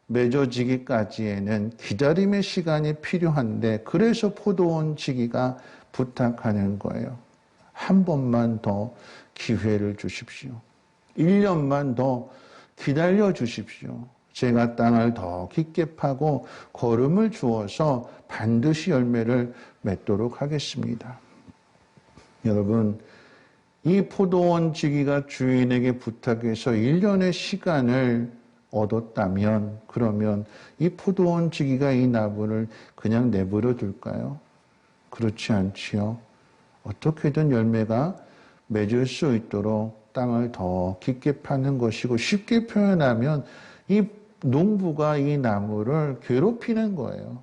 맺어지기까지에는 기다림의 시간이 필요한데 그래서 포도원 지기가 부탁하는 거예요. 한 번만 더 기회를 주십시오. 1년만 더 기다려 주십시오. 제가 땅을 더 깊게 파고 거름을 주어서 반드시 열매를 맺도록 하겠습니다. 여러분, 이 포도원 지기가 주인에게 부탁해서 1년의 시간을 얻었다면 그러면 이 포도원 지기가 이 나무를 그냥 내버려 둘까요? 그렇지 않지요. 어떻게든 열매가 맺을 수 있도록 땅을 더 깊게 파는 것이고, 쉽게 표현하면 이 농부가 이 나무를 괴롭히는 거예요.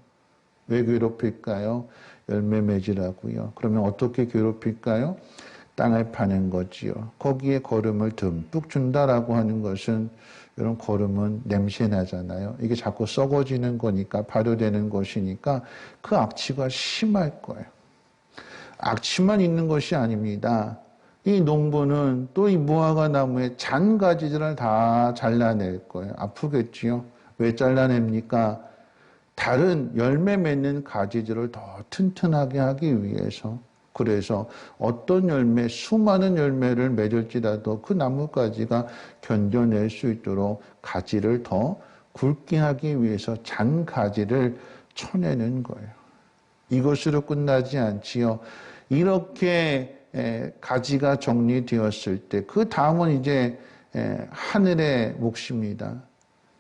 왜 괴롭힐까요? 열매 맺으라고요. 그러면 어떻게 괴롭힐까요? 땅을 파는 거지요. 거기에 거름을 듬뿍 준다라고 하는 것은, 이런 거름은 냄새 나잖아요. 이게 자꾸 썩어지는 거니까, 발효되는 것이니까 그 악취가 심할 거예요. 악취만 있는 것이 아닙니다. 이 농부는 또 이 무화과 나무의 잔 가지들을 다 잘라낼 거예요. 아프겠지요? 왜 잘라냅니까? 다른 열매 맺는 가지들을 더 튼튼하게 하기 위해서. 그래서 어떤 열매, 수많은 열매를 맺을지라도 그 나뭇가지가 견뎌낼 수 있도록 가지를 더 굵게 하기 위해서 잔 가지를 쳐내는 거예요. 이것으로 끝나지 않지요. 이렇게 가지가 정리되었을 때 그 다음은 이제 하늘의 몫입니다.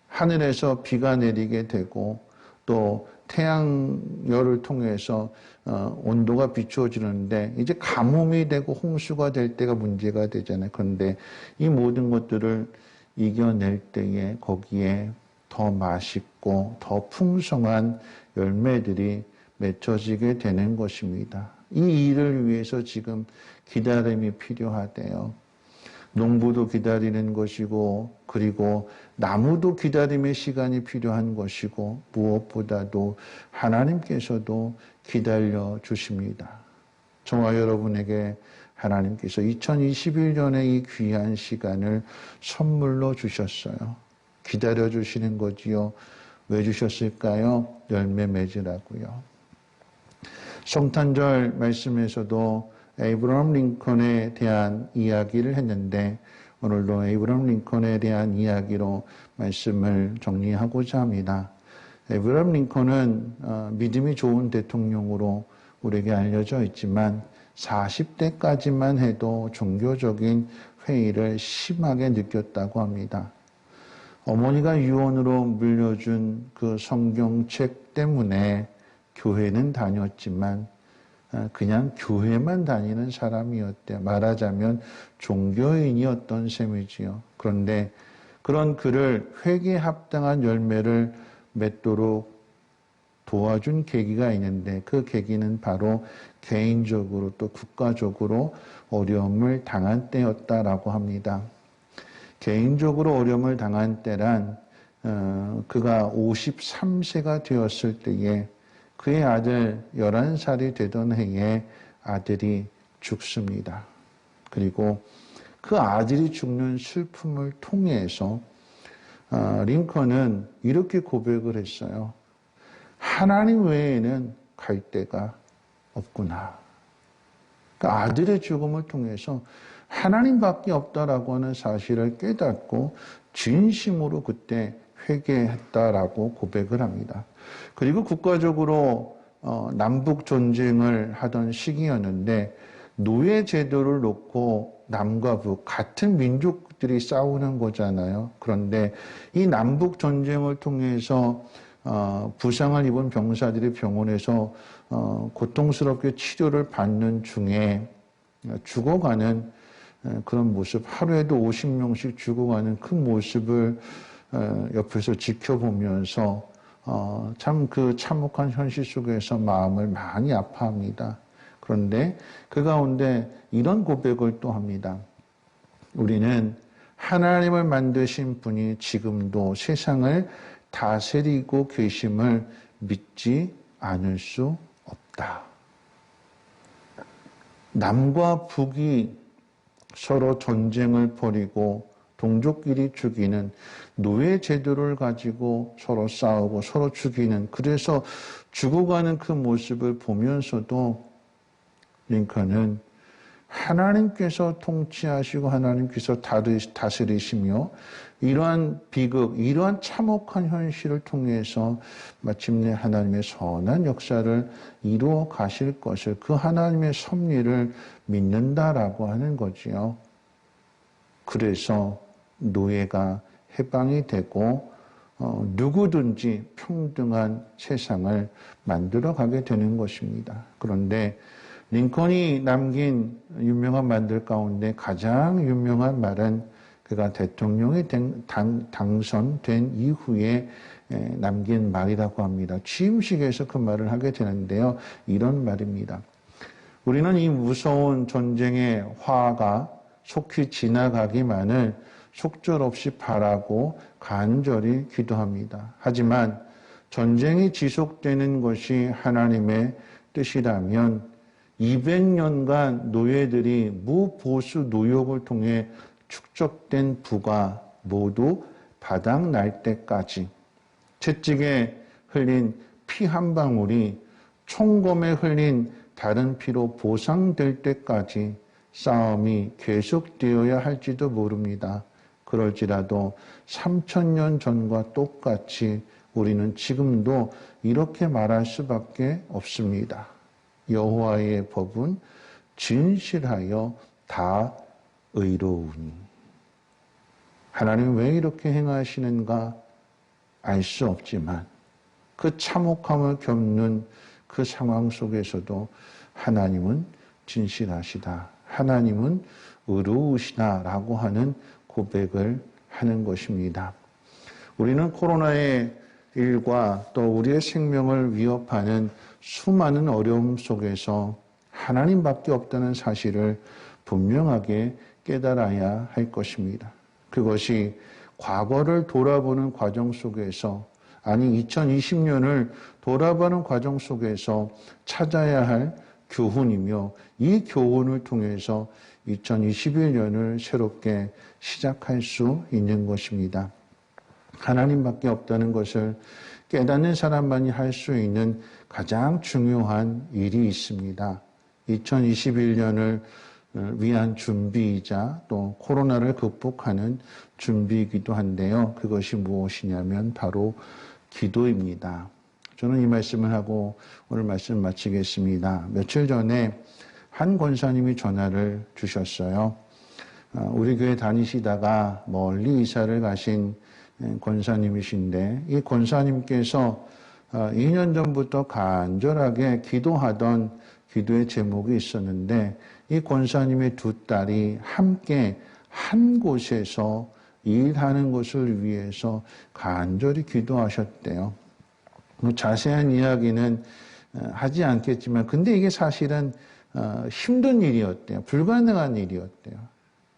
하늘에서 비가 내리게 되고 또 태양열을 통해서 온도가 비추어지는데 이제 가뭄이 되고 홍수가 될 때가 문제가 되잖아요. 그런데 이 모든 것들을 이겨낼 때에 거기에 더 맛있고 더 풍성한 열매들이 맺혀지게 되는 것입니다. 이 일을 위해서 지금 기다림이 필요하대요. 농부도 기다리는 것이고, 그리고 나무도 기다림의 시간이 필요한 것이고, 무엇보다도 하나님께서도 기다려 주십니다. 저와 여러분에게 하나님께서 2021년의 이 귀한 시간을 선물로 주셨어요. 기다려 주시는 거지요. 왜 주셨을까요? 열매 맺으라고요. 성탄절 말씀에서도 에이브러함 링컨에 대한 이야기를 했는데, 오늘도 에이브러함 링컨에 대한 이야기로 말씀을 정리하고자 합니다. 에이브러함 링컨은 믿음이 좋은 대통령으로 우리에게 알려져 있지만 40대까지만 해도 종교적인 회의를 심하게 느꼈다고 합니다. 어머니가 유언으로 물려준 그 성경책 때문에 교회는 다녔지만 그냥 교회만 다니는 사람이었대요. 말하자면 종교인이었던 셈이지요. 그런데 그런 그를 회개에 합당한 열매를 맺도록 도와준 계기가 있는데, 그 계기는 바로 개인적으로 또 국가적으로 어려움을 당한 때였다라고 합니다. 개인적으로 어려움을 당한 때란 그가 53세가 되었을 때에 그의 아들 11살이 되던 해에 아들이 죽습니다. 그리고 그 아들이 죽는 슬픔을 통해서 링컨은 이렇게 고백을 했어요. 하나님 외에는 갈 데가 없구나. 그러니까 아들의 죽음을 통해서 하나님밖에 없다라고 하는 사실을 깨닫고 진심으로 그때 회개했다라고 고백을 합니다. 그리고 국가적으로 남북 전쟁을 하던 시기였는데, 노예 제도를 놓고 남과 북 같은 민족들이 싸우는 거잖아요. 그런데 이 남북 전쟁을 통해서 부상을 입은 병사들이 병원에서 고통스럽게 치료를 받는 중에 죽어가는 그런 모습, 하루에도 50명씩 죽어가는 그 모습을 옆에서 지켜보면서 참 그 참혹한 현실 속에서 마음을 많이 아파합니다. 그런데 그 가운데 이런 고백을 또 합니다. 우리는 하나님을 만드신 분이 지금도 세상을 다스리고 계심을 믿지 않을 수 없다. 남과 북이 서로 전쟁을 벌이고 동족끼리 죽이는 노예 제도를 가지고 서로 싸우고 서로 죽이는, 그래서 죽어가는 그 모습을 보면서도 링컨은 하나님께서 통치하시고 하나님께서 다스리시며 이러한 비극, 이러한 참혹한 현실을 통해서 마침내 하나님의 선한 역사를 이루어 가실 것을, 그 하나님의 섭리를 믿는다라고 하는 거지요. 그래서 노예가 해방이 되고 누구든지 평등한 세상을 만들어가게 되는 것입니다. 그런데 링컨이 남긴 유명한 말들 가운데 가장 유명한 말은 그가 대통령이 당선된 이후에 남긴 말이라고 합니다. 취임식에서 그 말을 하게 되는데요. 이런 말입니다. 우리는 이 무서운 전쟁의 화가 속히 지나가기만을 속절없이 바라고 간절히 기도합니다. 하지만 전쟁이 지속되는 것이 하나님의 뜻이라면 200년간 노예들이 무보수 노역을 통해 축적된 부가 모두 바닥날 때까지, 채찍에 흘린 피 한 방울이 총검에 흘린 다른 피로 보상될 때까지 싸움이 계속되어야 할지도 모릅니다. 그럴지라도 3000년 전과 똑같이 우리는 지금도 이렇게 말할 수밖에 없습니다. 여호와의 법은 진실하여 다 의로우니. 하나님은 왜 이렇게 행하시는가 알 수 없지만 그 참혹함을 겪는 그 상황 속에서도 하나님은 진실하시다, 하나님은 의로우시다라고 하는 고백을 하는 것입니다. 우리는 코로나의 일과 또 우리의 생명을 위협하는 수많은 어려움 속에서 하나님밖에 없다는 사실을 분명하게 깨달아야 할 것입니다. 그것이 과거를 돌아보는 과정 속에서, 아니 2020년을 돌아보는 과정 속에서 찾아야 할 교훈이며, 이 교훈을 통해서 2021년을 새롭게 시작할 수 있는 것입니다. 하나님밖에 없다는 것을 깨닫는 사람만이 할 수 있는 가장 중요한 일이 있습니다. 2021년을 위한 준비이자 또 코로나를 극복하는 준비이기도 한데요. 그것이 무엇이냐면 바로 기도입니다. 저는 이 말씀을 하고 오늘 말씀 마치겠습니다. 며칠 전에 한 권사님이 전화를 주셨어요. 우리 교회 다니시다가 멀리 이사를 가신 권사님이신데, 이 권사님께서 2년 전부터 간절하게 기도하던 기도의 제목이 있었는데, 이 권사님의 두 딸이 함께 한 곳에서 일하는 것을 위해서 간절히 기도하셨대요. 자세한 이야기는 하지 않겠지만, 근데 이게 사실은 힘든 일이었대요. 불가능한 일이었대요.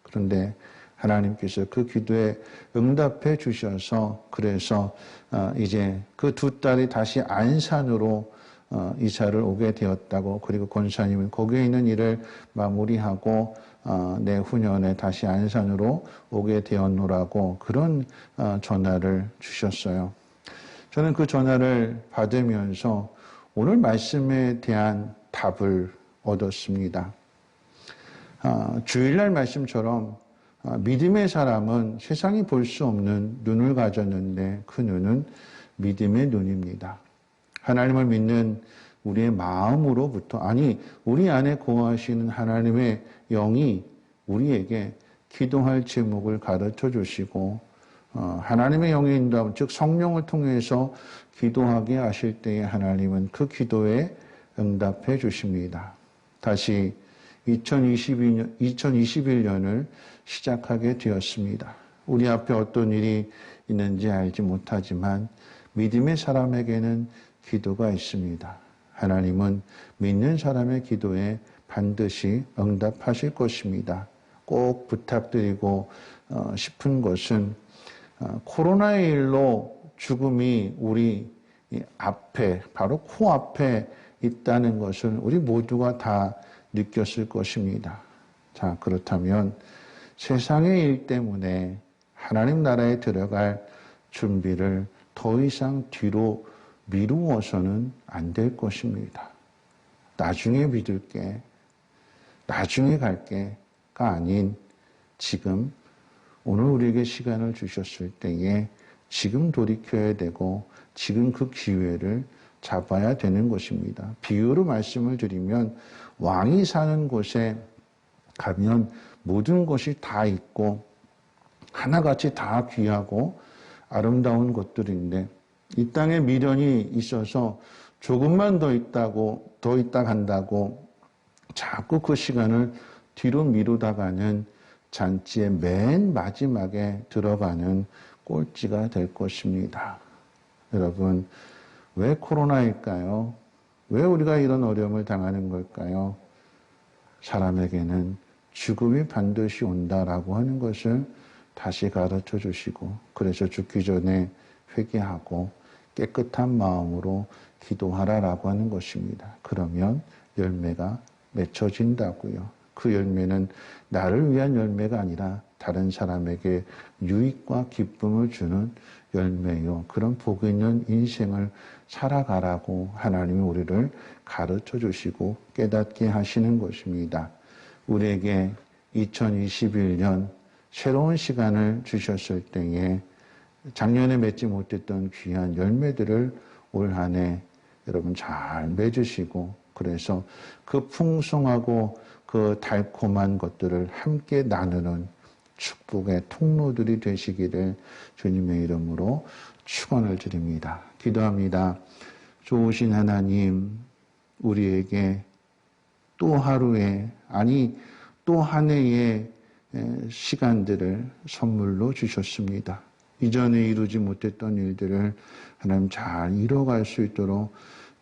그런데 하나님께서 그 기도에 응답해 주셔서, 그래서 이제 그 두 딸이 다시 안산으로 이사를 오게 되었다고, 그리고 권사님은 거기에 있는 일을 마무리하고 내후년에 다시 안산으로 오게 되었노라고 그런 전화를 주셨어요. 저는 그 전화를 받으면서 오늘 말씀에 대한 답을 얻었습니다. 주일날 말씀처럼 믿음의 사람은 세상이 볼 수 없는 눈을 가졌는데 그 눈은 믿음의 눈입니다. 하나님을 믿는 우리의 마음으로부터, 아니 우리 안에 거하시는 하나님의 영이 우리에게 기도할 제목을 가르쳐 주시고, 하나님의 영의 인도함, 즉 성령을 통해서 기도하게 하실 때에 하나님은 그 기도에 응답해 주십니다. 다시 2021년을 시작하게 되었습니다. 우리 앞에 어떤 일이 있는지 알지 못하지만 믿음의 사람에게는 기도가 있습니다. 하나님은 믿는 사람의 기도에 반드시 응답하실 것입니다. 꼭 부탁드리고 싶은 것은 코로나의 일로 죽음이 우리 앞에, 바로 코앞에 있다는 것을 우리 모두가 다 느꼈을 것입니다. 자, 그렇다면 세상의 일 때문에 하나님 나라에 들어갈 준비를 더 이상 뒤로 미루어서는 안 될 것입니다. 나중에 믿을게, 나중에 갈게가 아닌 지금 오늘 우리에게 시간을 주셨을 때에 지금 돌이켜야 되고 지금 그 기회를 잡아야 되는 것입니다. 비유로 말씀을 드리면 왕이 사는 곳에 가면 모든 것이 다 있고 하나같이 다 귀하고 아름다운 것들인데 이 땅에 미련이 있어서 조금만 더 있다 간다고 자꾸 그 시간을 뒤로 미루다가는 잔치의 맨 마지막에 들어가는 꼴찌가 될 것입니다. 여러분, 왜 코로나일까요? 왜 우리가 이런 어려움을 당하는 걸까요? 사람에게는 죽음이 반드시 온다라고 하는 것을 다시 가르쳐 주시고, 그래서 죽기 전에 회개하고 깨끗한 마음으로 기도하라라고 하는 것입니다. 그러면 열매가 맺혀진다고요. 그 열매는 나를 위한 열매가 아니라 다른 사람에게 유익과 기쁨을 주는 열매요. 그런 복 있는 인생을 살아가라고 하나님이 우리를 가르쳐 주시고 깨닫게 하시는 것입니다. 우리에게 2021년 새로운 시간을 주셨을 때에 작년에 맺지 못했던 귀한 열매들을 올 한 해 여러분 잘 맺으시고, 그래서 그 풍성하고 그 달콤한 것들을 함께 나누는 축복의 통로들이 되시기를 주님의 이름으로 축원을 드립니다. 기도합니다. 좋으신 하나님, 우리에게 또 하루에, 아니 또 한 해의 시간들을 선물로 주셨습니다. 이전에 이루지 못했던 일들을 하나님 잘 이뤄갈 수 있도록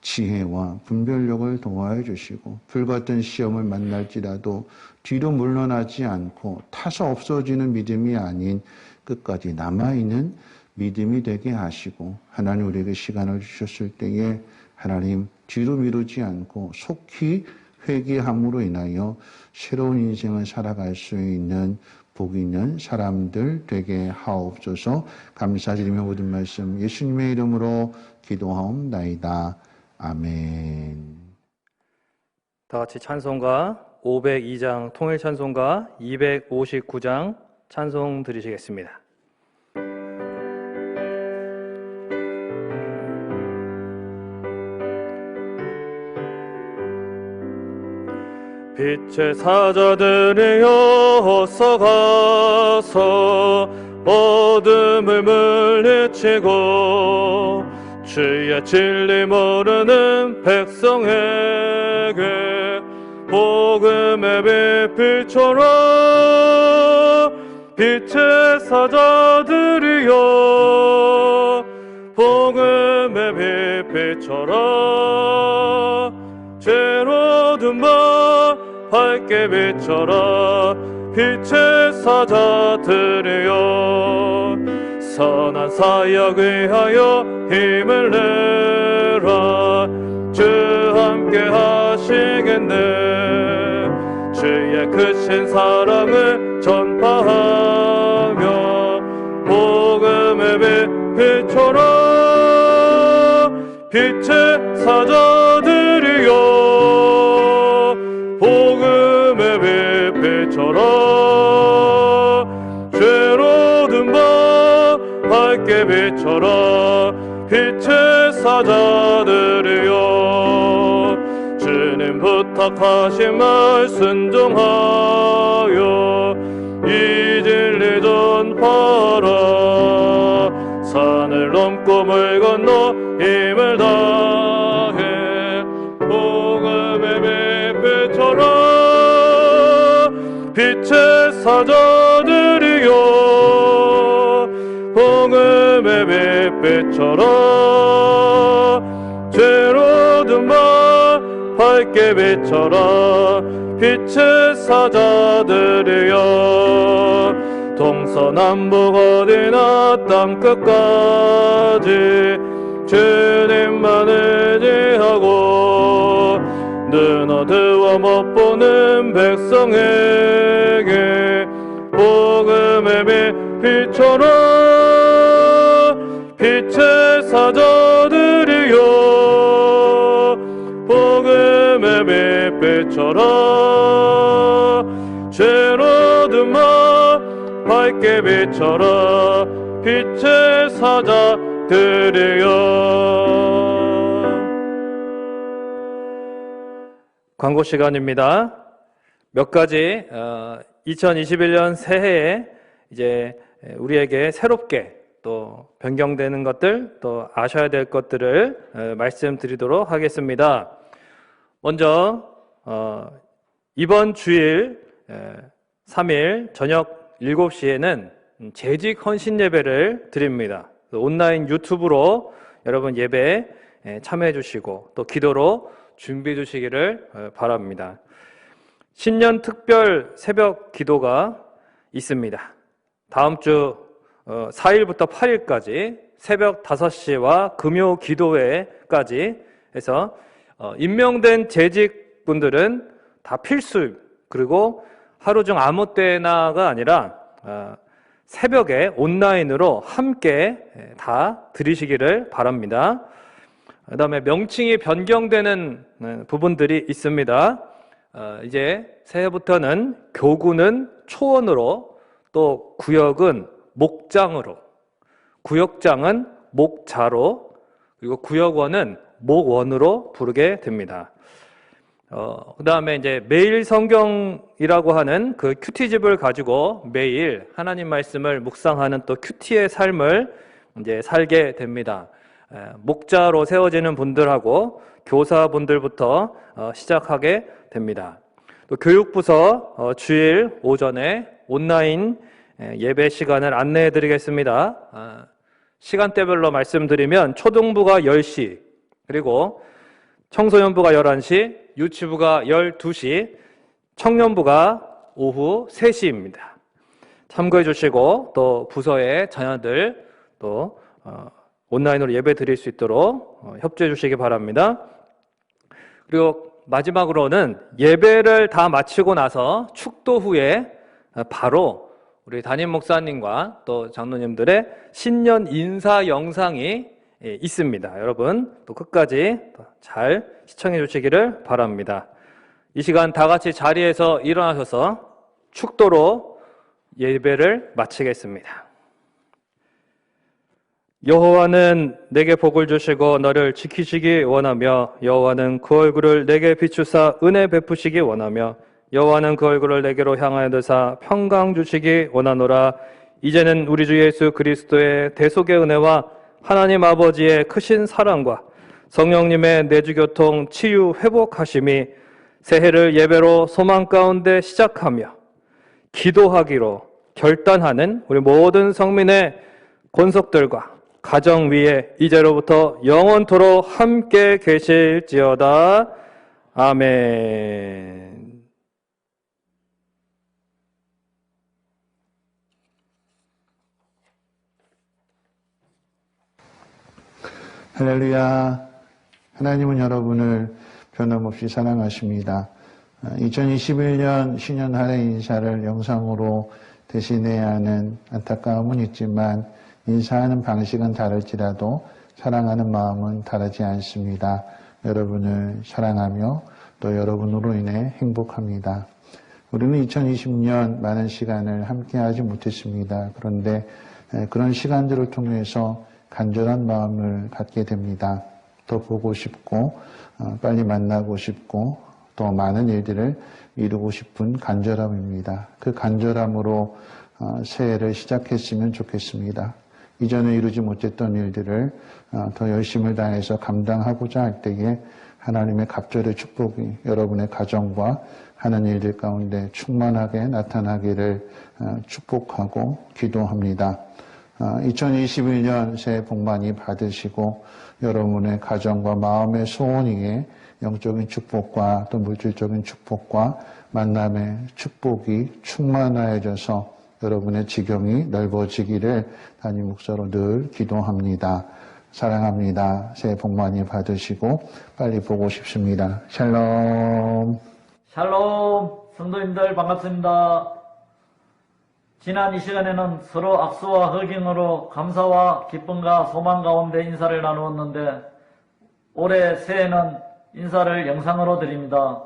지혜와 분별력을 도와해 주시고, 불같은 시험을 만날지라도 뒤로 물러나지 않고 타서 없어지는 믿음이 아닌 끝까지 남아있는 믿음이 되게 하시고, 하나님 우리에게 시간을 주셨을 때에 하나님 뒤로 미루지 않고 속히 회개함으로 인하여 새로운 인생을 살아갈 수 있는 복 있는 사람들 되게 하옵소서. 감사드리며 모든 말씀 예수님의 이름으로 기도하옵나이다. 아멘. 다 같이 찬송가 502장 통일 찬송가 259장 찬송 드리시겠습니다. 빛의 사자들이여 어서 가서 어둠을 물리치고 주의 진리 모르는 백성에게 복음의 빛 비춰라. 빛의 사자들이여 복음의 빛 비춰라. 죄로 든 바 밝게 비춰라. 빛의 사자들이여 선한 사역 위하여 힘을 내라. 주 함께 하시겠네. 주의 크신 사랑을 전파하며 복음의 빛 비춰라. 빛의 사자들이여 복음의 빛 비춰라. 죄로 든 바 밝게 비춰라. 빛의 사자들이여 주님 부탁하신 말 순종하여 이 진리 전파하라. 산을 넘고 물 건너 힘을 다해 복음의 빛 비춰라. 빛의 사자들이여 복음의 빛 비춰라. 죄로 든 바 밝게 비춰라. 빛의 사자들이여 동서남북 어디나 땅끝까지 주님만 의지하고 눈 어두워 못 보는 백성에게 복음의 빛 비춰라 빛의 사자들이여 복음의 빛 비춰라 죄로 든 마 밝게 비춰라 빛의 사자들이여. 광고 시간입니다. 몇 가지 2021년 새해에 이제 우리에게 새롭게 또 변경되는 것들, 또 아셔야 될 것들을 말씀드리도록 하겠습니다. 먼저 이번 주일 3일 저녁 7시에는 재직 헌신 예배를 드립니다. 온라인 유튜브로 여러분 예배에 참여해 주시고 또 기도로 준비해 주시기를 바랍니다. 신년 특별 새벽 기도가 있습니다. 다음 주 4일부터 8일까지 새벽 5시와 금요 기도회까지 해서 임명된 재직분들은 다 필수, 그리고 하루 중 아무 때나가 아니라 새벽에 온라인으로 함께 다 들으시기를 바랍니다. 그 다음에 명칭이 변경되는 부분들이 있습니다. 이제 새해부터는 교구는 초원으로, 또 구역은 목장으로, 구역장은 목자로, 그리고 구역원은 목원으로 부르게 됩니다. 그 다음에 이제 매일 성경이라고 하는 그 큐티집을 가지고 매일 하나님 말씀을 묵상하는 또 큐티의 삶을 이제 살게 됩니다. 목자로 세워지는 분들하고 교사분들부터 시작하게 됩니다. 또 교육부서 주일 오전에 온라인 예배 시간을 안내해 드리겠습니다. 시간대별로 말씀드리면 초등부가 10시, 그리고 청소년부가 11시, 유치부가 12시, 청년부가 오후 3시입니다. 참고해 주시고 또 부서의 자녀들 또 온라인으로 예배 드릴 수 있도록 협조해 주시기 바랍니다. 그리고 마지막으로는 예배를 다 마치고 나서 축도 후에 바로 우리 담임 목사님과 또 장로님들의 신년 인사 영상이 있습니다. 여러분 또 끝까지 잘 시청해 주시기를 바랍니다. 이 시간 다 같이 자리에서 일어나셔서 축도로 예배를 마치겠습니다. 여호와는 내게 복을 주시고 너를 지키시기 원하며 여호와는 그 얼굴을 내게 비추사 은혜 베푸시기 원하며 여호와는 그 얼굴을 내게로 향하여 드사 평강 주시기 원하노라. 이제는 우리 주 예수 그리스도의 대속의 은혜와 하나님 아버지의 크신 사랑과 성령님의 내주교통 치유 회복하심이 새해를 예배로 소망 가운데 시작하며 기도하기로 결단하는 우리 모든 성민의 권속들과 가정 위에 이제로부터 영원토록 함께 계실지어다. 아멘. 할렐루야. 하나님은 여러분을 변함없이 사랑하십니다. 2021년 신년 할례 인사를 영상으로 대신해야 하는 안타까움은 있지만 인사하는 방식은 다를지라도 사랑하는 마음은 다르지 않습니다. 여러분을 사랑하며 또 여러분으로 인해 행복합니다. 우리는 2020년 많은 시간을 함께하지 못했습니다. 그런데 그런 시간들을 통해서 간절한 마음을 갖게 됩니다. 더 보고 싶고 빨리 만나고 싶고 더 많은 일들을 이루고 싶은 간절함입니다. 그 간절함으로 새해를 시작했으면 좋겠습니다. 이전에 이루지 못했던 일들을 더 열심을 다해서 감당하고자 할 때에 하나님의 갑절의 축복이 여러분의 가정과 하는 일들 가운데 충만하게 나타나기를 축복하고 기도합니다. 2021년 새해 복 많이 받으시고 여러분의 가정과 마음의 소원 위에 영적인 축복과 또 물질적인 축복과 만남의 축복이 충만하여져서 여러분의 지경이 넓어지기를 담임 목사로 늘 기도합니다. 사랑합니다. 새해 복 많이 받으시고 빨리 보고 싶습니다. 샬롬. 샬롬, 성도님들 반갑습니다. 지난 이 시간에는 서로 악수와 허경으로 감사와 기쁨과 소망 가운데 인사를 나누었는데 올해 새해는 인사를 영상으로 드립니다.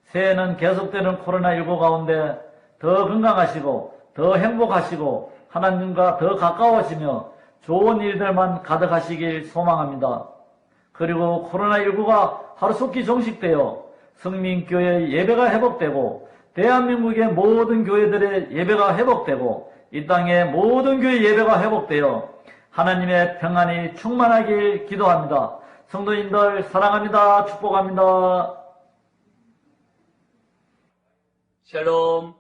새해는 계속되는 코로나19 가운데 더 건강하시고 더 행복하시고 하나님과 더 가까워지며 좋은 일들만 가득하시길 소망합니다. 그리고 코로나19가 하루속히 종식되어 성민교회 예배가 회복되고 대한민국의 모든 교회들의 예배가 회복되고 이 땅의 모든 교회 예배가 회복되어 하나님의 평안이 충만하길 기도합니다. 성도님들 사랑합니다. 축복합니다. 샬롬,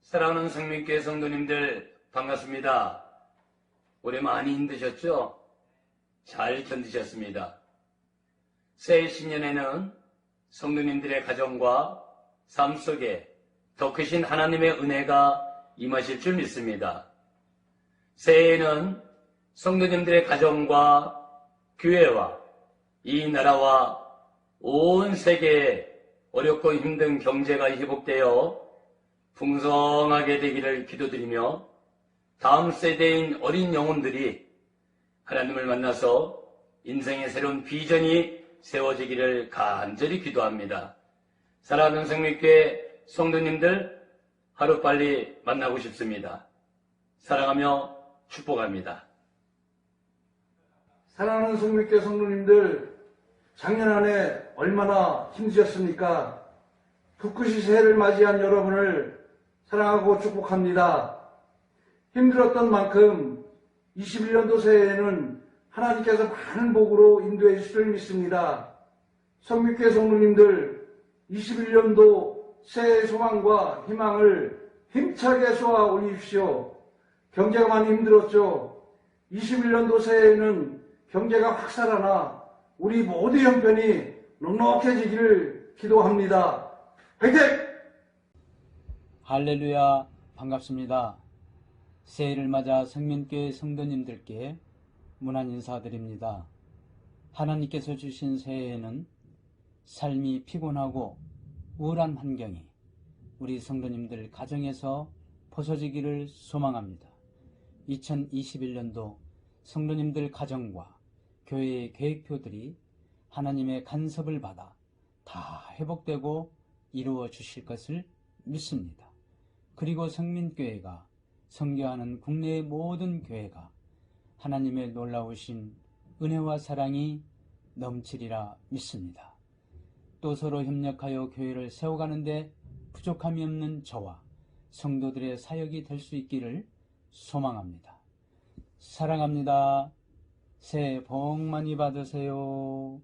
사랑하는 성민교회 성도님들 반갑습니다. 올해 많이 힘드셨죠? 잘 견디셨습니다. 새해 신년에는 성도님들의 가정과 삶 속에 더 크신 하나님의 은혜가 임하실 줄 믿습니다. 새해에는 성도님들의 가정과 교회와 이 나라와 온 세계에 어렵고 힘든 경제가 회복되어 풍성하게 되기를 기도드리며 다음 세대인 어린 영혼들이 하나님을 만나서 인생의 새로운 비전이 세워지기를 간절히 기도합니다. 사랑하는 성민교회 성도님들 하루빨리 만나고 싶습니다. 사랑하며 축복합니다. 사랑하는 성민교회 성도님들, 작년 한 해 얼마나 힘드셨습니까? 꿋꿋이 새해를 맞이한 여러분을 사랑하고 축복합니다. 힘들었던 만큼 21년도 새해에는 하나님께서 많은 복으로 인도해 주실 줄 믿습니다. 성민교회 성도님들, 21년도 새해 소망과 희망을 힘차게 쏘아 올리십시오. 경제가 많이 힘들었죠. 21년도 새해에는 경제가 확 살아나 우리 모두 형편이 넉넉해지기를 기도합니다. 화이팅! 할렐루야, 반갑습니다. 새해를 맞아 성민교회 성도님들께 문안 인사드립니다. 하나님께서 주신 새해에는 삶이 피곤하고 우울한 환경이 우리 성도님들 가정에서 벗어지기를 소망합니다. 2021년도 성도님들 가정과 교회의 계획표들이 하나님의 간섭을 받아 다 회복되고 이루어 주실 것을 믿습니다. 그리고 성민교회가 선교하는 국내의 모든 교회가 하나님의 놀라우신 은혜와 사랑이 넘치리라 믿습니다. 또 서로 협력하여 교회를 세워가는데 부족함이 없는 저와 성도들의 사역이 될 수 있기를 소망합니다. 사랑합니다. 새해 복 많이 받으세요.